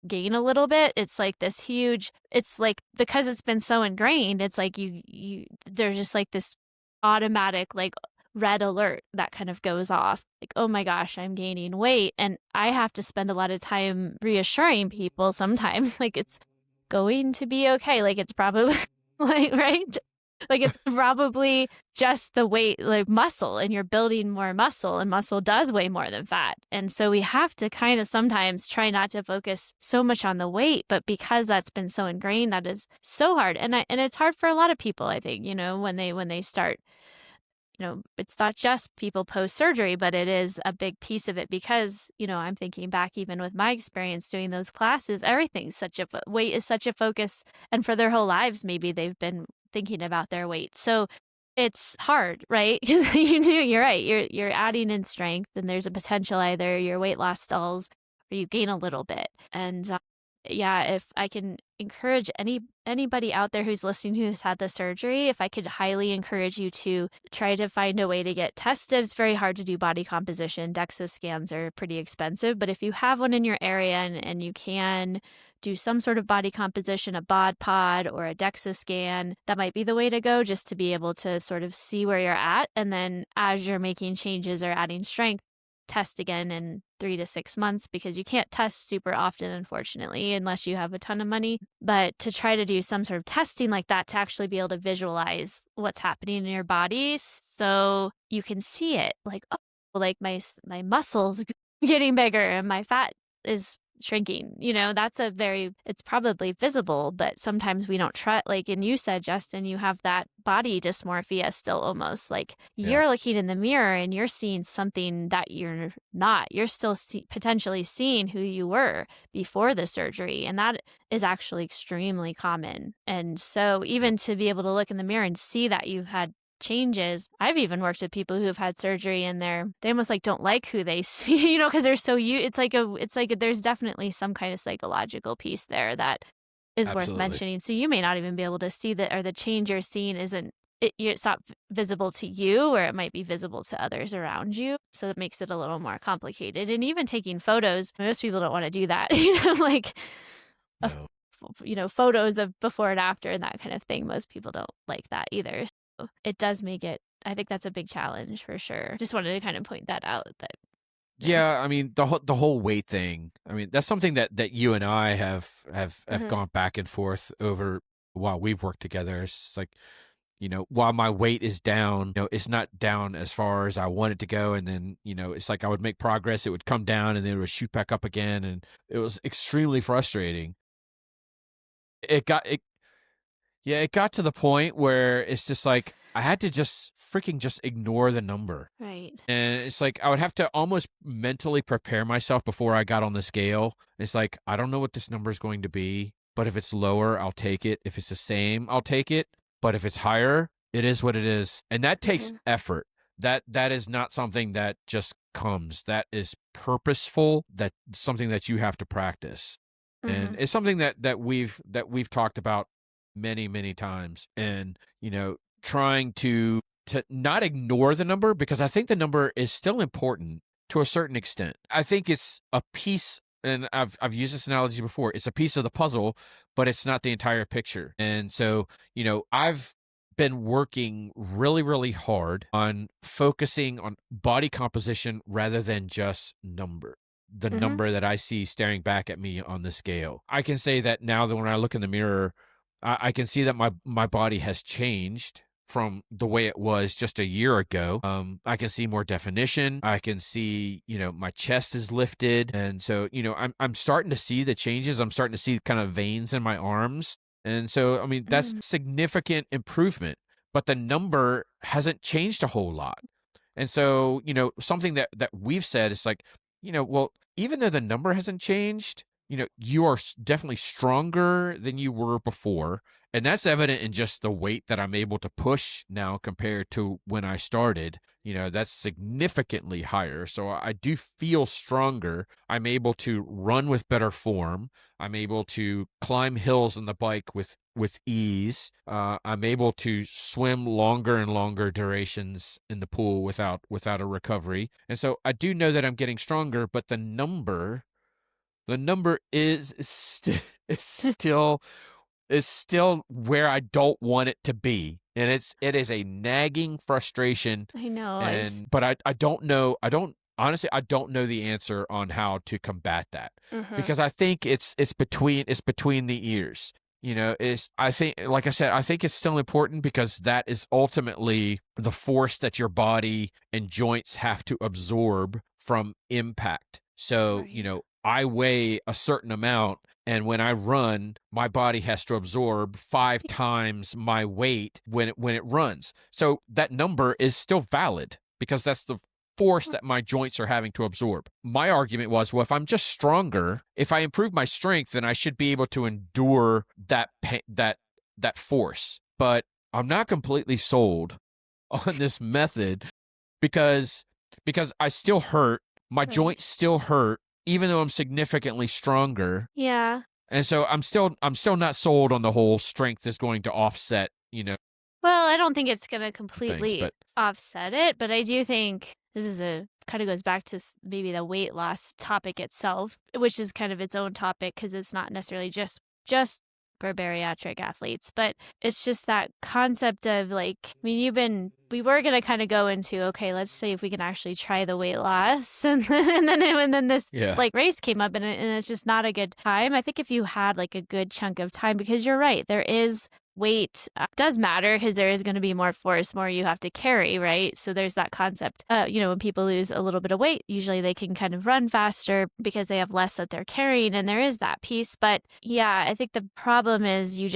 [SPEAKER 2] gain a little bit, it's like this huge, it's like, because it's been so ingrained, it's like there's just like this automatic like red alert that kind of goes off. Like, oh my gosh, I'm gaining weight. And I have to spend a lot of time reassuring people sometimes, like, it's going to be okay. Like, it's probably like, right? Like, it's probably just the weight, like muscle, and you're building more muscle, and muscle does weigh more than fat. And so we have to kind of sometimes try not to focus so much on the weight, but because that's been so ingrained, that is so hard. And it's hard for a lot of people, I think, when they start, it's not just people post surgery, but it is a big piece of it because, I'm thinking back even with my experience doing those classes, everything's weight is such a focus. And for their whole lives, maybe they've been thinking about their weight. So it's hard, right? Because you're right. You're adding in strength, and there's a potential either your weight loss stalls or you gain a little bit. And yeah, if I can encourage anybody out there who's listening who's had the surgery, if I could highly encourage you to try to find a way to get tested. It's very hard to do body composition. DEXA scans are pretty expensive, but if you have one in your area and you can do some sort of body composition, a bod pod or a DEXA scan, that might be the way to go, just to be able to sort of see where you're at. And then as you're making changes or adding strength, test again in 3 to 6 months, because you can't test super often, unfortunately, unless you have a ton of money. But to try to do some sort of testing like that to actually be able to visualize what's happening in your body so you can see it, like, oh, like my muscles getting bigger and my fat is shrinking. It's probably visible, but sometimes we don't try, like, and you said, Justin, you have that body dysmorphia still, almost like
[SPEAKER 1] Yeah.
[SPEAKER 2] you're looking in the mirror and you're seeing something that you're not. You're still potentially seeing who you were before the surgery. And that is actually extremely common. And so even to be able to look in the mirror and see that you've had changes. I've even worked with people who have had surgery and they almost like don't like who they see, because they're so there's definitely some kind of psychological piece there that is worth
[SPEAKER 1] Absolutely.
[SPEAKER 2] mentioning. So you may not even be able to see that, or the change you're seeing it's not visible to you, or it might be visible to others around you. So it makes it a little more complicated. And even taking photos, most people don't want to do that, like
[SPEAKER 1] No.
[SPEAKER 2] photos of before and after and that kind of thing. Most people don't like that either. So it does make it, I think that's a big challenge for sure. Just wanted to kind of point that out.
[SPEAKER 1] Yeah, I mean the whole weight thing. I mean that's something that you and I have
[SPEAKER 2] Mhm.
[SPEAKER 1] gone back and forth over while we've worked together. It's like, while my weight is down, it's not down as far as I want it to go, and then it's like I would make progress, it would come down, and then it would shoot back up again, and it was extremely frustrating. It got it Yeah, it got to the point where it's just like I had to just freaking just ignore the number.
[SPEAKER 2] Right.
[SPEAKER 1] And it's like I would have to almost mentally prepare myself before I got on the scale. It's like I don't know what this number is going to be, but if it's lower, I'll take it. If it's the same, I'll take it. But if it's higher, it is what it is. And that takes
[SPEAKER 2] Mhm.
[SPEAKER 1] effort. That is not something that just comes. That is purposeful. That's something that you have to practice. And
[SPEAKER 2] Mhm.
[SPEAKER 1] it's something that we've talked about many times. And, trying to not ignore the number, because I think the number is still important to a certain extent. I think it's a piece, and I've used this analogy before. It's a piece of the puzzle, but it's not the entire picture. And so, I've been working really hard on focusing on body composition rather than just the
[SPEAKER 2] Mhm.
[SPEAKER 1] number that I see staring back at me on the scale. I can say that now that when I look in the mirror, I can see that my body has changed from the way it was just a year ago. I can see more definition. I can see, my chest is lifted, and so I'm starting to see the changes. I'm starting to see kind of veins in my arms, and so I mean that's
[SPEAKER 2] Mhm.
[SPEAKER 1] significant improvement. But the number hasn't changed a whole lot. And so, something that we've said is like, well, even though the number hasn't changed, you are definitely stronger than you were before. And that's evident in just the weight that I'm able to push now compared to when I started. That's significantly higher. So I do feel stronger. I'm able to run with better form. I'm able to climb hills on the bike with ease. I'm able to swim longer and longer durations in the pool without a recovery. And so I do know that I'm getting stronger, but the number The number is still is still where I don't want it to be. And it is a nagging frustration.
[SPEAKER 2] I know.
[SPEAKER 1] But I don't know. I don't know the answer on how to combat that, because I think it's between the ears. I think, like I said, I think it's still important because that is ultimately the force that your body and joints have to absorb from impact. So,
[SPEAKER 2] Right.
[SPEAKER 1] I weigh a certain amount, and when I run, my body has to absorb 5 times my weight when it runs. So that number is still valid because that's the force that my joints are having to absorb. My argument was, well, if I'm just stronger, if I improve my strength, then I should be able to endure that force. But I'm not completely sold on this method because I still hurt. My
[SPEAKER 2] Right.
[SPEAKER 1] joints still hurt, even though I'm significantly stronger.
[SPEAKER 2] Yeah.
[SPEAKER 1] And so I'm still not sold on the whole strength is going to offset,
[SPEAKER 2] Well, I don't think it's going to
[SPEAKER 1] things.
[SPEAKER 2] completely
[SPEAKER 1] But
[SPEAKER 2] offset it, but I do think this is kind of goes back to maybe the weight loss topic itself, which is kind of its own topic because it's not necessarily just for bariatric athletes, but it's just that concept of like, I mean, we were going to kind of go into, okay, let's see if we can actually try the weight loss. And then this
[SPEAKER 1] yeah,
[SPEAKER 2] like race came up and it's just not a good time. I think if you had like a good chunk of time, because you're right, there is weight does matter because there is going to be more force, more you have to carry, right? So there's that concept. When people lose a little bit of weight, usually they can kind of run faster because they have less that they're carrying, and there is that piece. But yeah, I think the problem is you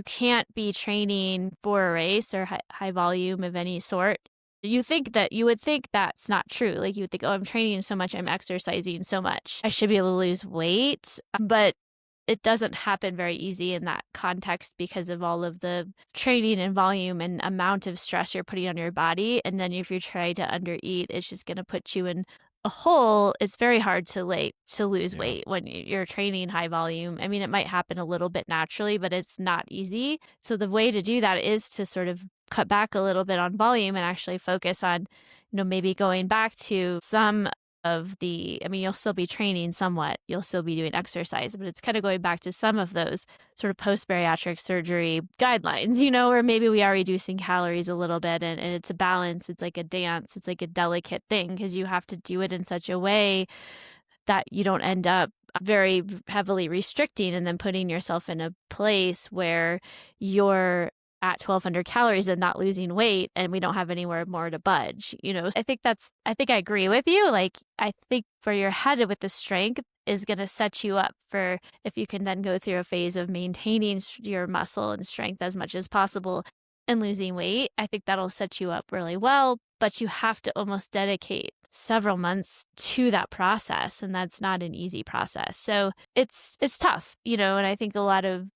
[SPEAKER 2] can't be training for a race or high volume of any sort. You would think that's not true. Like you would think, oh, I'm training so much, I'm exercising so much, I should be able to lose weight. But it doesn't happen very easy in that context because of all of the training and volume and amount of stress you're putting on your body. And then if you try to undereat, it's just going to put you in a hole. It's very hard to lose
[SPEAKER 1] yeah,
[SPEAKER 2] weight when you're training high volume. I mean, it might happen a little bit naturally, but it's not easy. So the way to do that is to sort of cut back a little bit on volume and actually focus on, maybe going back to some I mean, you'll still be training somewhat, you'll still be doing exercise, but it's kind of going back to some of those sort of post-bariatric surgery guidelines, where maybe we are reducing calories a little bit and it's a balance. It's like a dance. It's like a delicate thing because you have to do it in such a way that you don't end up very heavily restricting and then putting yourself in a place where you're at 1,200 calories and not losing weight and we don't have anywhere more to budge. I think I agree with you. Like, I think where you're headed with the strength is going to set you up for if you can then go through a phase of maintaining your muscle and strength as much as possible and losing weight. I think that'll set you up really well, but you have to almost dedicate several months to that process, and that's not an easy process. So it's tough, and I think a lot of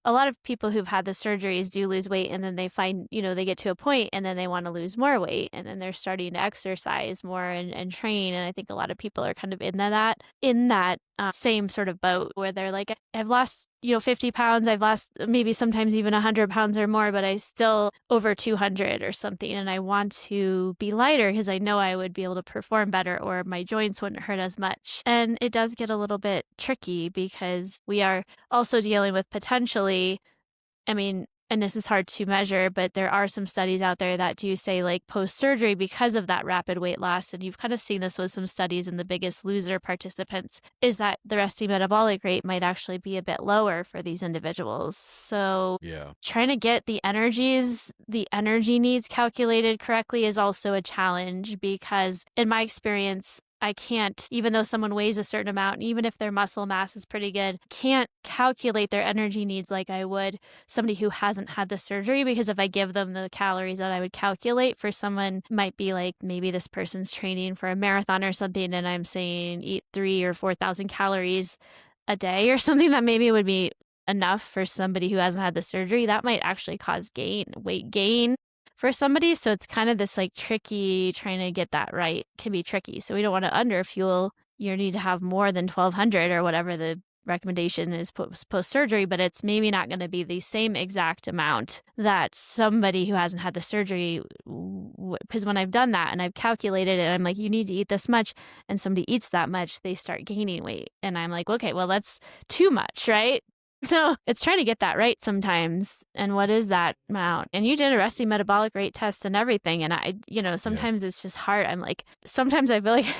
[SPEAKER 2] people who've had the surgeries do lose weight, and then they find, they get to a point and then they want to lose more weight, and then they're starting to exercise more and train. And I think a lot of people are kind of in that same sort of boat where they're like, I've lost 50 pounds, I've lost maybe sometimes even 100 pounds or more, but I still over 200 or something. And I want to be lighter because I know I would be able to perform better or my joints wouldn't hurt as much. And it does get a little bit tricky because we are also dealing with potentially, I mean, and this is hard to measure, but there are some studies out there that do say like post-surgery because of that rapid weight loss, and you've kind of seen this with some studies in the Biggest Loser participants, is that the resting metabolic rate might actually be a bit lower for these individuals. So
[SPEAKER 1] yeah,
[SPEAKER 2] trying to get the energy needs calculated correctly is also a challenge because in my experience, I can't, even though someone weighs a certain amount, even if their muscle mass is pretty good, can't calculate their energy needs like I would somebody who hasn't had the surgery, because if I give them the calories that I would calculate for someone, might be like maybe this person's training for a marathon or something and I'm saying eat 3,000 or 4,000 calories a day or something that maybe would be enough for somebody who hasn't had the surgery. That might actually cause weight gain for somebody. So it's kind of this like tricky, trying to get that right can be tricky. So we don't want to underfuel. You need to have more than 1,200 or whatever the recommendation is post-surgery, but it's maybe not going to be the same exact amount that somebody who hasn't had the surgery, because when I've done that and I've calculated it, I'm like, you need to eat this much, and somebody eats that much, they start gaining weight. And I'm like, okay, well, that's too much, right? So it's trying to get that right sometimes. And what is that amount? And you did a resting metabolic rate test and everything. And sometimes it's just hard. I'm like, sometimes I feel like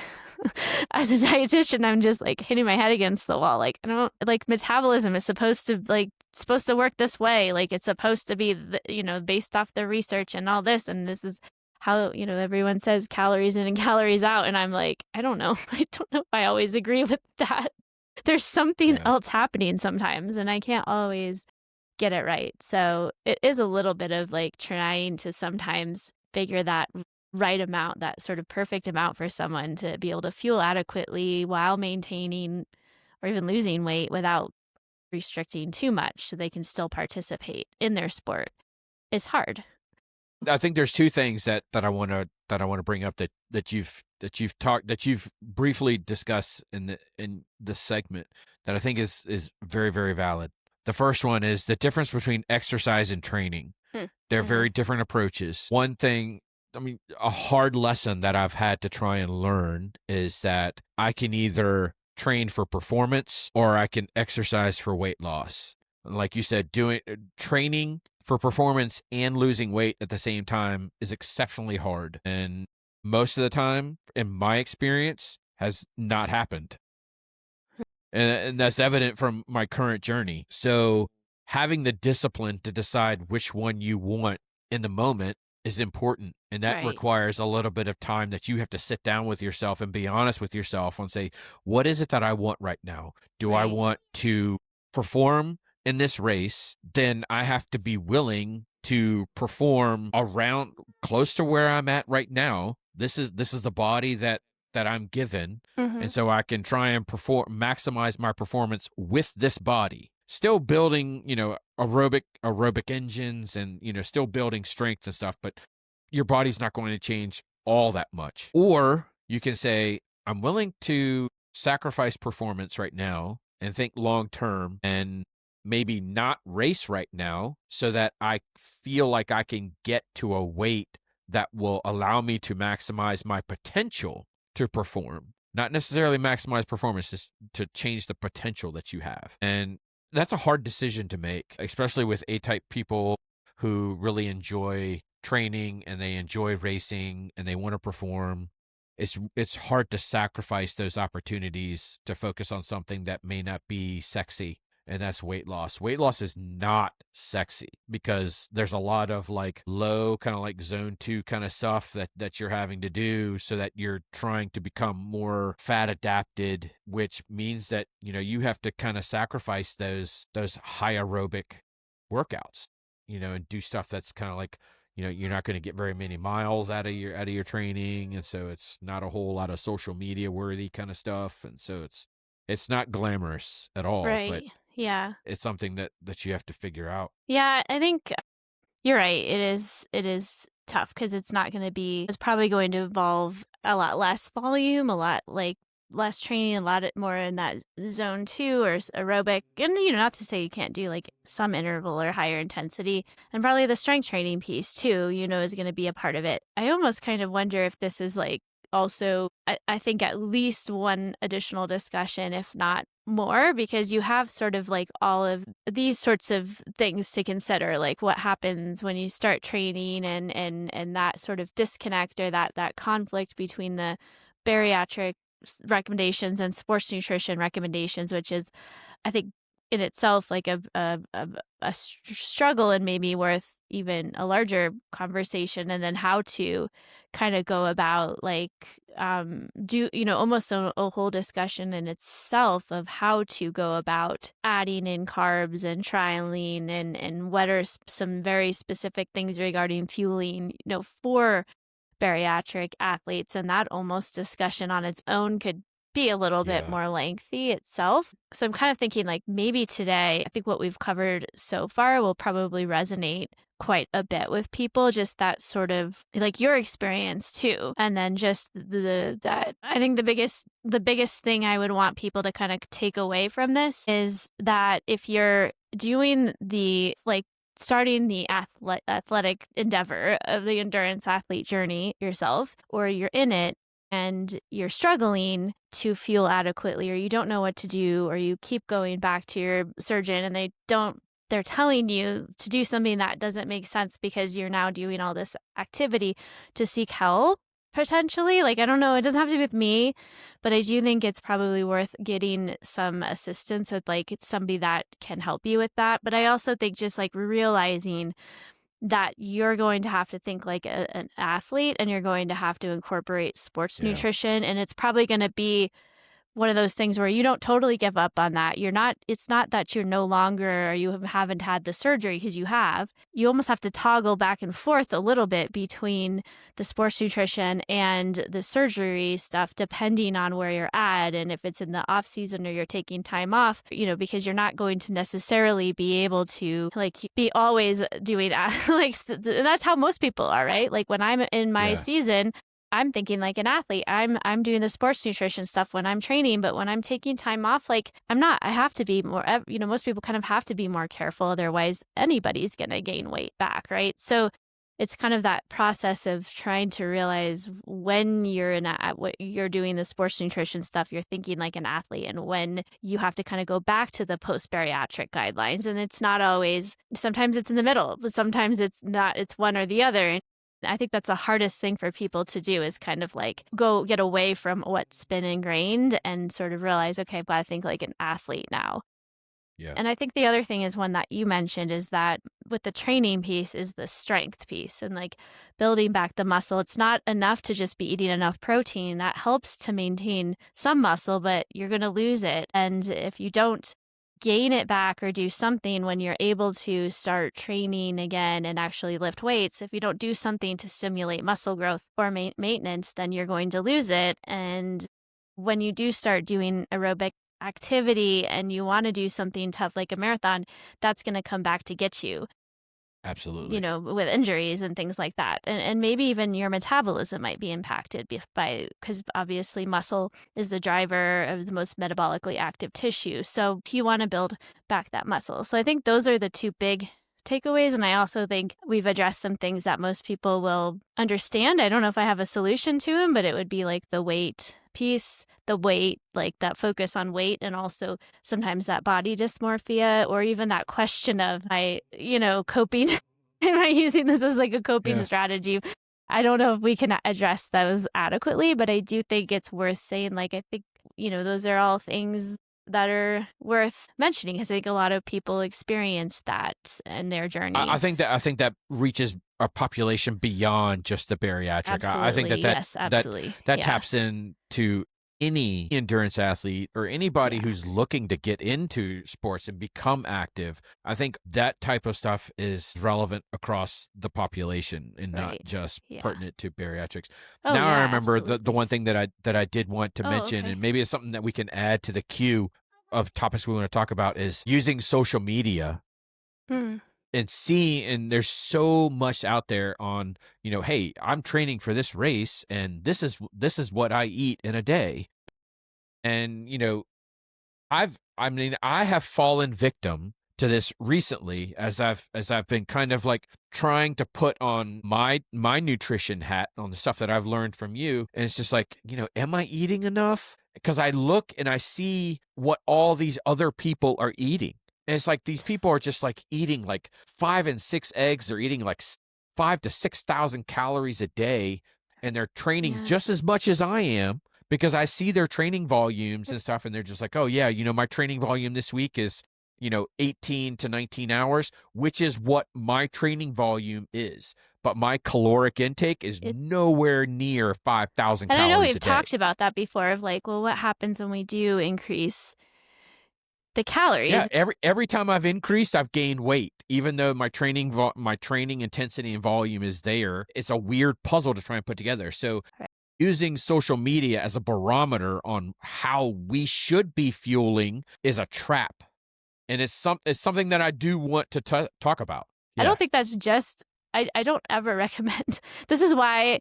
[SPEAKER 2] as a dietitian, I'm just like hitting my head against the wall. Like, I don't like metabolism is supposed to work this way. Like it's supposed to be, based off the research and all this. And this is how, everyone says calories in and calories out. And I'm like, I don't know. I don't know if I always agree with that. There's something else happening sometimes, and I can't always get it right. So it is a little bit of like trying to sometimes figure that right amount, that sort of perfect amount for someone to be able to fuel adequately while maintaining or even losing weight without restricting too much so they can still participate in their sport is hard.
[SPEAKER 1] I think there's two things that I want to bring up that you've briefly discussed in this segment that I think is very, very valid. The first one is the difference between exercise and training. They're very different approaches. One thing, a hard lesson that I've had to try and learn is that I can either train for performance or I can exercise for weight loss. Like you said, training for performance and losing weight at the same time is exceptionally hard. And most of the time, in my experience, has not happened. And that's evident from my current journey. So having the discipline to decide which one you want in the moment is important. And that requires a little bit of time that you have to sit down with yourself and be honest with yourself and say, what is it that I want right now? Do I want to perform in this race? Then I have to be willing to perform around close to where I'm at right now. This is the body that I'm given. And so I can try and maximize my performance with this body, still building, aerobic engines and, still building strength and stuff, but your body's not going to change all that much. Or you can say, I'm willing to sacrifice performance right now and think long term and maybe not race right now so that I feel like I can get to a weight that will allow me to maximize my potential to perform. Not necessarily maximize performance, just to change the potential that you have. And that's a hard decision to make, especially with A-type people who really enjoy training and they enjoy racing and they want to perform. It's hard to sacrifice those opportunities to focus on something that may not be sexy, and that's weight loss. Weight loss is not sexy because there's a lot of like low kind of like zone 2 kind of stuff that you're having to do so that you're trying to become more fat adapted, which means that, you have to kind of sacrifice those high aerobic workouts, and do stuff that's kind of like, you're not going to get very many miles out of your training. And so it's not a whole lot of social media worthy kind of stuff. And so it's not glamorous at all, but it's something that you have to figure out.
[SPEAKER 2] Yeah, I think you're right. It is tough because it's probably going to involve a lot less volume, a lot like less training, a lot more in that zone 2 or aerobic. And, not to say you can't do like some interval or higher intensity, and probably the strength training piece too, is going to be a part of it. I almost kind of wonder if this is like also, I think at least one additional discussion, if not more, because you have sort of like all of these sorts of things to consider, like what happens when you start training and that sort of disconnect or that conflict between the bariatric recommendations and sports nutrition recommendations, which is, I think, in itself like a struggle and maybe worth even a larger conversation. And then how to kind of go about like almost a whole discussion in itself of how to go about adding in carbs and trialing and what are some very specific things regarding fueling for bariatric athletes. And that almost discussion on its own could be a little bit more lengthy itself. So I'm kind of thinking like maybe today, I think what we've covered so far will probably resonate quite a bit with people, just that sort of like your experience too. And then just that I think the biggest thing I would want people to kind of take away from this is that if you're doing the like starting the athletic endeavor of the endurance athlete journey yourself, or you're in it and you're struggling to fuel adequately, or you don't know what to do, or you keep going back to your surgeon and they're telling you to do something that doesn't make sense because you're now doing all this activity, to seek help potentially. Like, I don't know, it doesn't have to be with me, but I do think it's probably worth getting some assistance with like somebody that can help you with that. But I also think just like realizing that you're going to have to think like an athlete, and you're going to have to incorporate sports nutrition, and it's probably going to be one of those things where you don't totally give up on that. It's not that you're no longer, or you haven't had the surgery, because you have. You almost have to toggle back and forth a little bit between the sports nutrition and the surgery stuff, depending on where you're at. And if it's in the off season or you're taking time off, because you're not going to necessarily be able to like be always doing like, and that's how most people are, right? Like when I'm in my season, I'm thinking like an athlete. I'm doing the sports nutrition stuff when I'm training, but when I'm taking time off, like I'm not. I have to be more, most people kind of have to be more careful. Otherwise, anybody's going to gain weight back, right? So it's kind of that process of trying to realize when you're what you're doing the sports nutrition stuff, you're thinking like an athlete, and when you have to kind of go back to the post-bariatric guidelines. And it's not always, sometimes it's in the middle, but sometimes it's not, it's one or the other. I think that's the hardest thing for people to do, is kind of like go get away from what's been ingrained and sort of realize, okay, but I think like an athlete now.
[SPEAKER 1] Yeah.
[SPEAKER 2] And I think the other thing is one that you mentioned is that with the training piece is the strength piece, and like building back the muscle. It's not enough to just be eating enough protein. That helps to maintain some muscle, but you're going to lose it. And if you don't gain it back or do something when you're able to start training again and actually lift weights, if you don't do something to stimulate muscle growth or maintenance, then you're going to lose it. And when you do start doing aerobic activity and you want to do something tough like a marathon, that's going to come back to get you.
[SPEAKER 1] Absolutely.
[SPEAKER 2] With injuries and things like that. And maybe even your metabolism might be impacted because obviously muscle is the driver of the most metabolically active tissue. So you want to build back that muscle. So I think those are the two big takeaways. And I also think we've addressed some things that most people will understand. I don't know if I have a solution to them, but it would be like the weight piece, like that focus on weight, and also sometimes that body dysmorphia, or even that question of coping. Am I using this as like a coping strategy? I don't know if we can address those adequately, but I do think it's worth saying, like, I think, those are all things that are worth mentioning, because I think a lot of people experience that in their journey.
[SPEAKER 1] I think that reaches a population beyond just the bariatric.
[SPEAKER 2] Absolutely.
[SPEAKER 1] I think that
[SPEAKER 2] Yes, absolutely.
[SPEAKER 1] that taps into any endurance athlete or anybody who's looking to get into sports and become active. I think that type of stuff is relevant across the population and not just pertinent to bariatrics. Now I remember the one thing that I did want to mention, and maybe it's something that we can add to the queue of topics we want to talk about, is using social media. And there's so much out there on, hey, I'm training for this race and this is what I eat in a day. And, I have fallen victim to this recently as I've been kind of like trying to put on my nutrition hat on the stuff that I've learned from you. And it's just like, am I eating enough? Because I look and I see what all these other people are eating. And it's like these people are just like eating like 5 and 6 eggs. They're eating like 5,000 to 6,000 calories a day. And they're training just as much as I am, because I see their training volumes and stuff. And they're just like, oh yeah, my training volume this week is, 18 to 19 hours, which is what my training volume is. But my caloric intake is nowhere near 5,000 calories a day.
[SPEAKER 2] And I know we've talked about that before, of like, well, what happens when we do increase the calories?
[SPEAKER 1] Yeah, every time I've increased, I've gained weight, even though my training intensity and volume is there. It's a weird puzzle to try and put together. So using social media as a barometer on how we should be fueling is a trap. And it's something that I do want to talk about.
[SPEAKER 2] I
[SPEAKER 1] Yeah.
[SPEAKER 2] don't think that's just, I don't ever recommend. This is why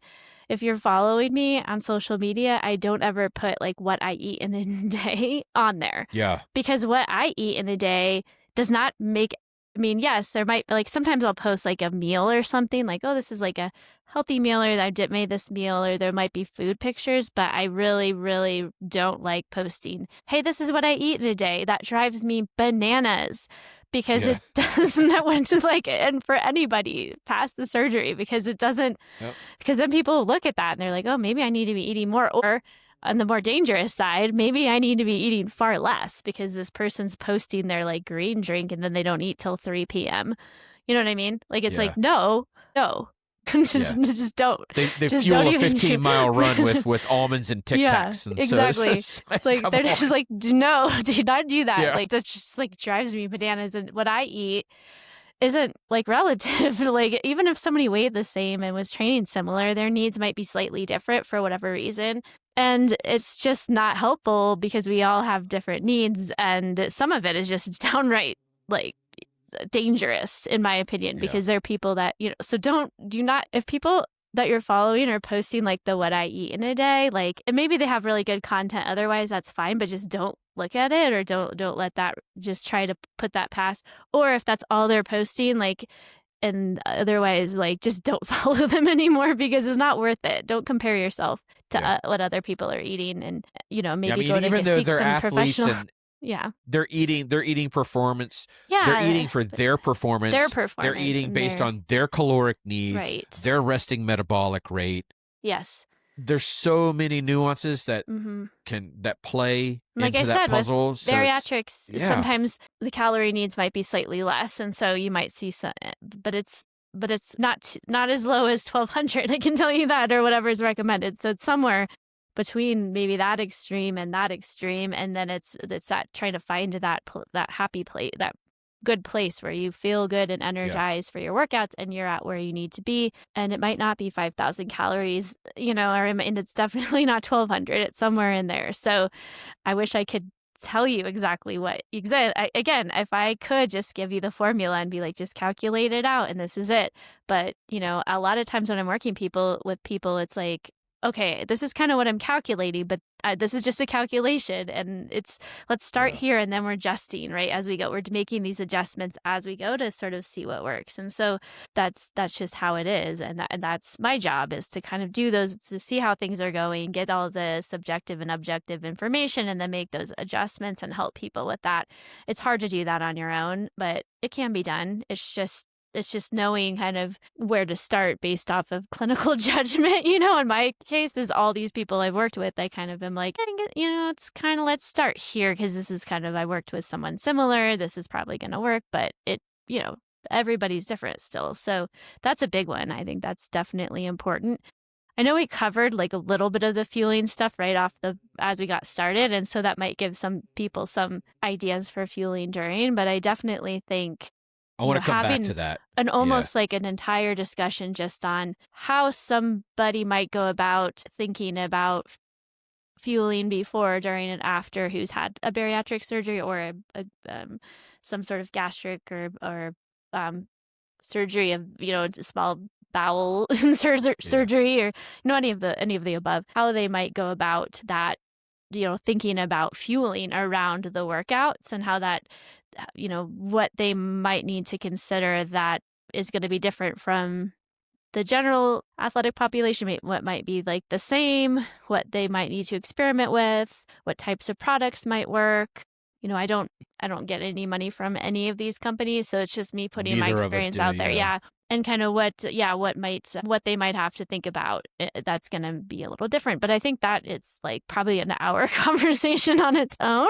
[SPEAKER 2] if you're following me on social media, I don't ever put like what I eat in a day on there.
[SPEAKER 1] Yeah.
[SPEAKER 2] Because what I eat in a day does not make, I mean, yes, there might, like sometimes I'll post like a meal or something like, oh, this is like a healthy meal, or I made this meal, or there might be food pictures, but I really, really don't like posting, hey, this is what I eat in a day. That drives me bananas because
[SPEAKER 1] Yeah.
[SPEAKER 2] it doesn't want to like, and for anybody past the surgery, because it doesn't,
[SPEAKER 1] Yep.
[SPEAKER 2] because then people look at that and they're like, oh, maybe I need to be eating more. Or on the more dangerous side, maybe I need to be eating far less because this person's posting their like green drink and then they don't eat till 3 p.m. You know what I mean? Like, it's
[SPEAKER 1] Yeah.
[SPEAKER 2] like, no. Just don't.
[SPEAKER 1] They
[SPEAKER 2] Just
[SPEAKER 1] fuel
[SPEAKER 2] don't
[SPEAKER 1] a
[SPEAKER 2] even
[SPEAKER 1] 15-mile run with almonds and Tic
[SPEAKER 2] Yeah,
[SPEAKER 1] Tacs. And
[SPEAKER 2] exactly.
[SPEAKER 1] So
[SPEAKER 2] It's like,
[SPEAKER 1] come
[SPEAKER 2] they're
[SPEAKER 1] on.
[SPEAKER 2] just like, no, do not do that.
[SPEAKER 1] Yeah.
[SPEAKER 2] Like, that just like drives me bananas. And what I eat isn't like relative. Like, even if somebody weighed the same and was training similar, their needs might be slightly different for whatever reason. And it's just not helpful because we all have different needs. And some of it is just downright like dangerous, in my opinion, because there are people that, so do not, if people that you're following are posting like the what I eat in a day, like, and maybe they have really good content otherwise, that's fine, but just don't look at it, or don't let that, just try to put that past. Or if that's all they're posting, like, and otherwise, like, just don't follow them anymore because it's not worth it. Don't compare yourself to what other people are eating, and maybe go to
[SPEAKER 1] even though
[SPEAKER 2] seek
[SPEAKER 1] they're
[SPEAKER 2] some
[SPEAKER 1] athletes
[SPEAKER 2] professional.
[SPEAKER 1] and
[SPEAKER 2] Yeah.
[SPEAKER 1] they're eating performance.
[SPEAKER 2] Yeah.
[SPEAKER 1] They're eating for their performance. They're eating
[SPEAKER 2] and
[SPEAKER 1] based
[SPEAKER 2] their-
[SPEAKER 1] on their caloric needs,
[SPEAKER 2] Right.
[SPEAKER 1] their resting metabolic rate.
[SPEAKER 2] Yes.
[SPEAKER 1] There's so many nuances that
[SPEAKER 2] Mm-hmm.
[SPEAKER 1] that play
[SPEAKER 2] Like
[SPEAKER 1] into
[SPEAKER 2] I
[SPEAKER 1] that
[SPEAKER 2] said,
[SPEAKER 1] puzzle.
[SPEAKER 2] with
[SPEAKER 1] So it's-
[SPEAKER 2] bariatrics, sometimes the calorie needs might be slightly less, and so you might see some, but it's not as low as 1,200. I can tell you that, or whatever is recommended. So it's somewhere between maybe that extreme, and then it's that trying to find that happy place, that good place where you feel good and energized for your workouts, and you're at where you need to be. And it might not be 5,000 calories, and it's definitely not 1,200. It's somewhere in there. So I wish I could tell you exactly what again, if I could just give you the formula and be like, just calculate it out and this is it. But a lot of times when I'm working with people, it's like, okay, this is kind of what I'm calculating, but this is just a calculation, and let's start here, and then we're adjusting, right, as we go. We're making these adjustments as we go to sort of see what works. And so that's just how it is, and that's my job, is to kind of do those, to see how things are going, get all the subjective and objective information, and then make those adjustments and help people with that. It's hard to do that on your own, but it can be done. It's just knowing kind of where to start based off of clinical judgment. In my case, is all these people I've worked with, I kind of am like, it's kind of, let's start here, because this is kind of, I worked with someone similar. This is probably going to work, but everybody's different still. So that's a big one. I think that's definitely important. I know we covered like a little bit of the fueling stuff right off as we got started. And so that might give some people some ideas for fueling during, but I definitely think
[SPEAKER 1] I want to come back
[SPEAKER 2] having
[SPEAKER 1] to that.
[SPEAKER 2] an almost like an entire discussion just on how somebody might go about thinking about fueling before, during, and after who's had a bariatric surgery, or some sort of gastric or surgery of small bowel surgery, or any of the above. How they might go about that, thinking about fueling around the workouts, and how that, what they might need to consider that is going to be different from the general athletic population, what might be like the same, what they might need to experiment with, what types of products might work. I don't get any money from any of these companies, so it's just me putting my experience out there. Yeah. And kind of what they might have to think about. That's going to be a little different, but I think that it's like probably an hour conversation on its own.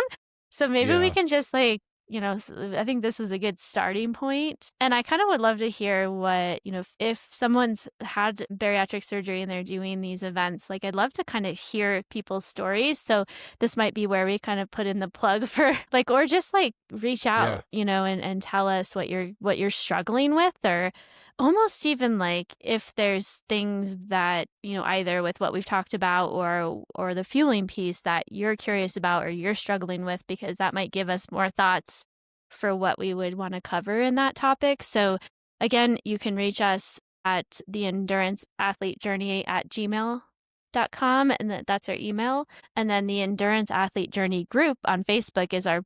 [SPEAKER 2] So maybe we can just like, I think this is a good starting point. And I kind of would love to hear what, if someone's had bariatric surgery and they're doing these events, like I'd love to kind of hear people's stories. So this might be where we kind of put in the plug for like, or just like reach out, and tell us what you're struggling with, or almost even like if there's things that, either with what we've talked about or the fueling piece that you're curious about or you're struggling with, because that might give us more thoughts for what we would want to cover in that topic. So again, you can reach us at theenduranceathletejourney@gmail.com, and that's our email. And then the Endurance Athlete Journey group on Facebook is our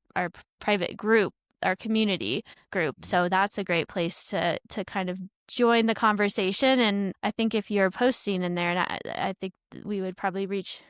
[SPEAKER 2] private group, our community group. So that's a great place to kind of join the conversation. And I think if you're posting in there, and I think we would probably reach,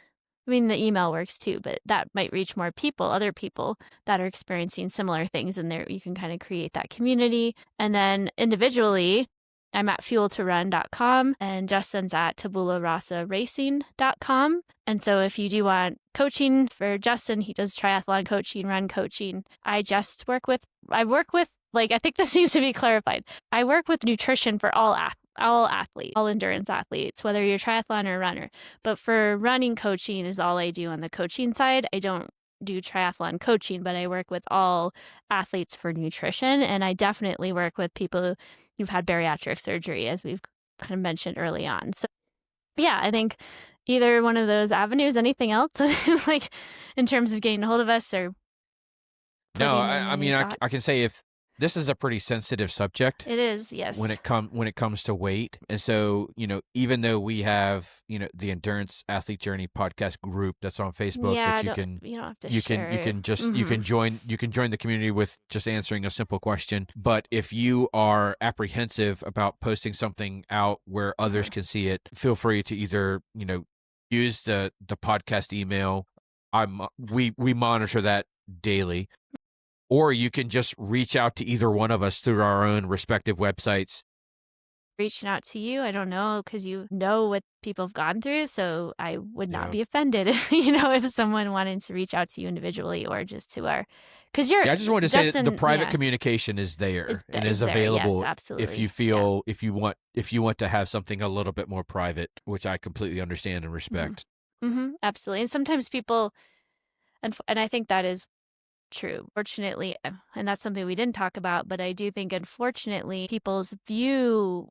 [SPEAKER 2] I mean, the email works too, but that might reach more people, other people that are experiencing similar things. And there you can kind of create that community. And then individually, I'm at fueltorun.com and Justin's at tabularasaracing.com. And so if you do want coaching for Justin, he does triathlon coaching, run coaching. I work with, like, I think this needs to be clarified. I work with nutrition for all athletes, all endurance athletes, whether you're triathlon or runner. But for running coaching is all I do on the coaching side. I don't do triathlon coaching, but I work with all athletes for nutrition. And I definitely work with people who've had bariatric surgery, as we've kind of mentioned early on. So yeah, I think either one of those avenues. Anything else like in terms of getting a hold of us or
[SPEAKER 1] No, I mean, I can say if this is a pretty sensitive subject.
[SPEAKER 2] It is, yes.
[SPEAKER 1] When it comes to weight. And so, even though we have, the Endurance Athlete Journey podcast group that's on Facebook that you don't have to share. You can just you can join the community with just answering a simple question. But if you are apprehensive about posting something out where others can see it, feel free to either, use the podcast email. We monitor that daily. Or you can just reach out to either one of us through our own respective websites.
[SPEAKER 2] Reaching out to you, I don't know, because you know what people have gone through, so I would not be offended, if someone wanted to reach out to you individually or just to our, because you're.
[SPEAKER 1] Yeah, I just wanted to say that the private communication is there and is available. Yes, absolutely. If you feel if you want to have something a little bit more private, which I completely understand and respect.
[SPEAKER 2] Absolutely, and sometimes people, and I think that is true. Fortunately, and that's something we didn't talk about, but I do think, unfortunately, people's view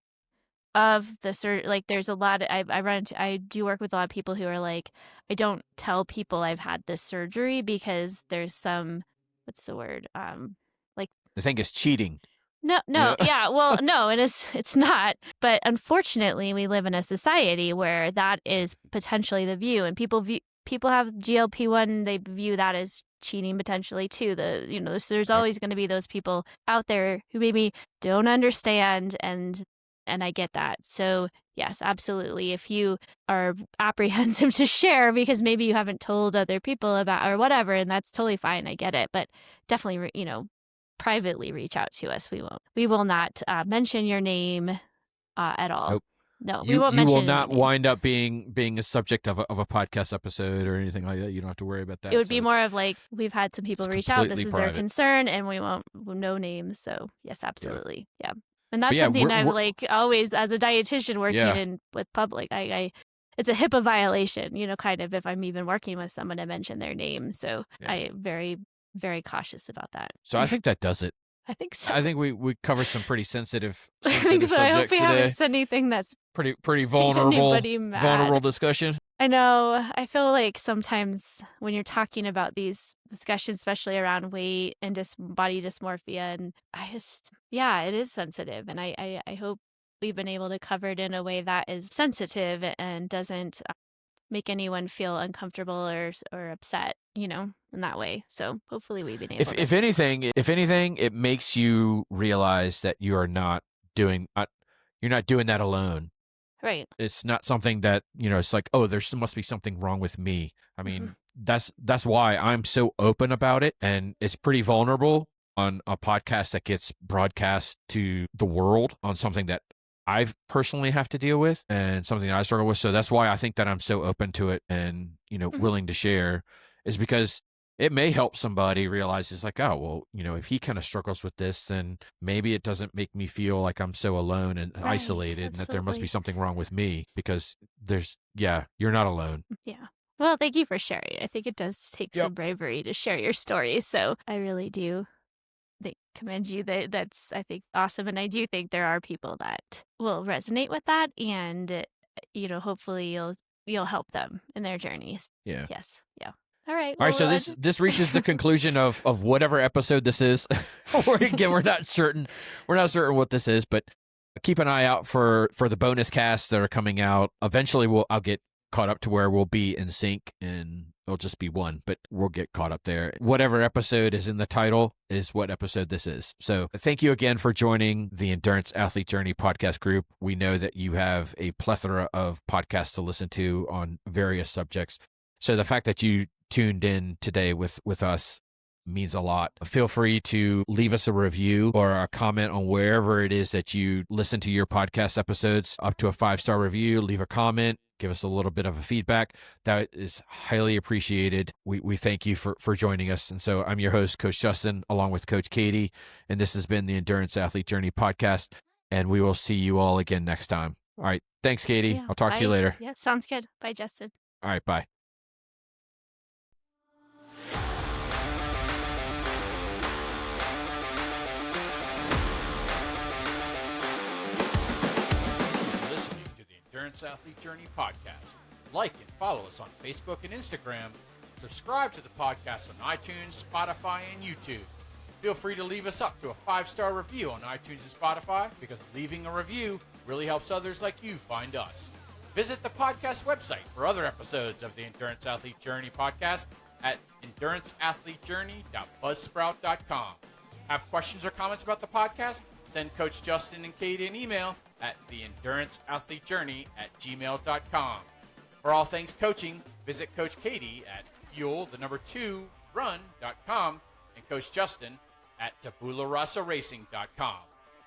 [SPEAKER 2] of the like, there's a lot. I do work with a lot of people who are like, I don't tell people I've had this surgery because there's some, what's the word? Like,
[SPEAKER 1] I think it's cheating.
[SPEAKER 2] No, yeah, well, no, it's not. But unfortunately, we live in a society where that is potentially the view, and people have GLP-1, they view that as cheating potentially too. So there's always going to be those people out there who maybe don't understand, and I get that. So yes, absolutely. If you are apprehensive to share because maybe you haven't told other people about or whatever, and that's totally fine. I get it, but definitely, privately reach out to us. We will not mention your name at all.
[SPEAKER 1] Nope.
[SPEAKER 2] No, we won't mention.
[SPEAKER 1] You will not wind up being a subject of a podcast episode or anything like that. You don't have to worry about that.
[SPEAKER 2] It would be more of like, we've had some people reach out. This is private. Their concern, and we won't no names. So yes, absolutely, yeah. And that's something I've like always, as a dietitian working in with public, I it's a HIPAA violation, kind of, if I'm even working with someone to mention their name. So I very, very cautious about that.
[SPEAKER 1] So I think that does it.
[SPEAKER 2] I think so.
[SPEAKER 1] I think we covered some pretty sensitive
[SPEAKER 2] I think so. I hope we haven't said anything that's
[SPEAKER 1] pretty vulnerable discussion.
[SPEAKER 2] I know. I feel like sometimes when you're talking about these discussions, especially around weight and body dysmorphia, and it is sensitive. And I hope we've been able to cover it in a way that is sensitive and doesn't make anyone feel uncomfortable or upset, in that way. So hopefully we've been able to.
[SPEAKER 1] If anything, it makes you realize that you are not doing that alone.
[SPEAKER 2] Right.
[SPEAKER 1] It's not something that, it's like, oh, there must be something wrong with me. I mean, that's why I'm so open about it. And it's pretty vulnerable on a podcast that gets broadcast to the world on something that I personally have to deal with and something that I struggle with. So that's why I think that I'm so open to it and, willing to share, is because it may help somebody realize it's like, oh, well, if he kind of struggles with this, then maybe it doesn't make me feel like I'm so alone and isolated, and that there must be something wrong with me, because you're not alone.
[SPEAKER 2] Yeah. Well, thank you for sharing. I think it does take some bravery to share your story. So I really do commend you. That's, I think, awesome. And I do think there are people that will resonate with that, and, hopefully you'll help them in their journeys.
[SPEAKER 1] Yeah.
[SPEAKER 2] Yes. Yeah. All right.
[SPEAKER 1] All right. So this reaches the conclusion of whatever episode this is. Again, we're not certain what this is, but keep an eye out for the bonus casts that are coming out. Eventually, I'll get caught up to where we'll be in sync, and it'll just be one, but we'll get caught up there. Whatever episode is in the title is what episode this is. So thank you again for joining the Endurance Athlete Journey podcast group. We know that you have a plethora of podcasts to listen to on various subjects. So the fact that you tuned in today with us means a lot. Feel free to leave us a review or a comment on wherever it is that you listen to your podcast episodes, up to a 5-star review. Leave a comment, give us a little bit of a feedback. That is highly appreciated. We thank you for joining us. And so I'm your host, Coach Justin, along with Coach Katie, and this has been the Endurance Athlete Journey podcast, and we will see you all again next time. All right. Thanks, Katie.
[SPEAKER 2] Yeah,
[SPEAKER 1] I'll talk to you later.
[SPEAKER 2] Yeah, sounds good. Bye, Justin.
[SPEAKER 1] All right. Bye. Endurance Athlete Journey podcast. Like and follow us on Facebook and Instagram. Subscribe to the podcast on iTunes, Spotify, and YouTube. Feel free to leave us up to a 5-star review on iTunes and Spotify, because leaving a review really helps others like you find us. Visit the podcast website for other episodes of the Endurance Athlete Journey podcast at enduranceathletejourney.buzzsprout.com. Have questions or comments about the podcast? Send Coach Justin and Katie an email at theenduranceathletejourney@gmail.com. For all things coaching, visit Coach Katie at fuel2run.com and Coach Justin at tabularasaracing.com.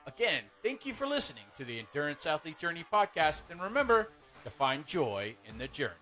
[SPEAKER 1] Again, thank you for listening to the Endurance Athlete Journey podcast, and remember to find joy in the journey.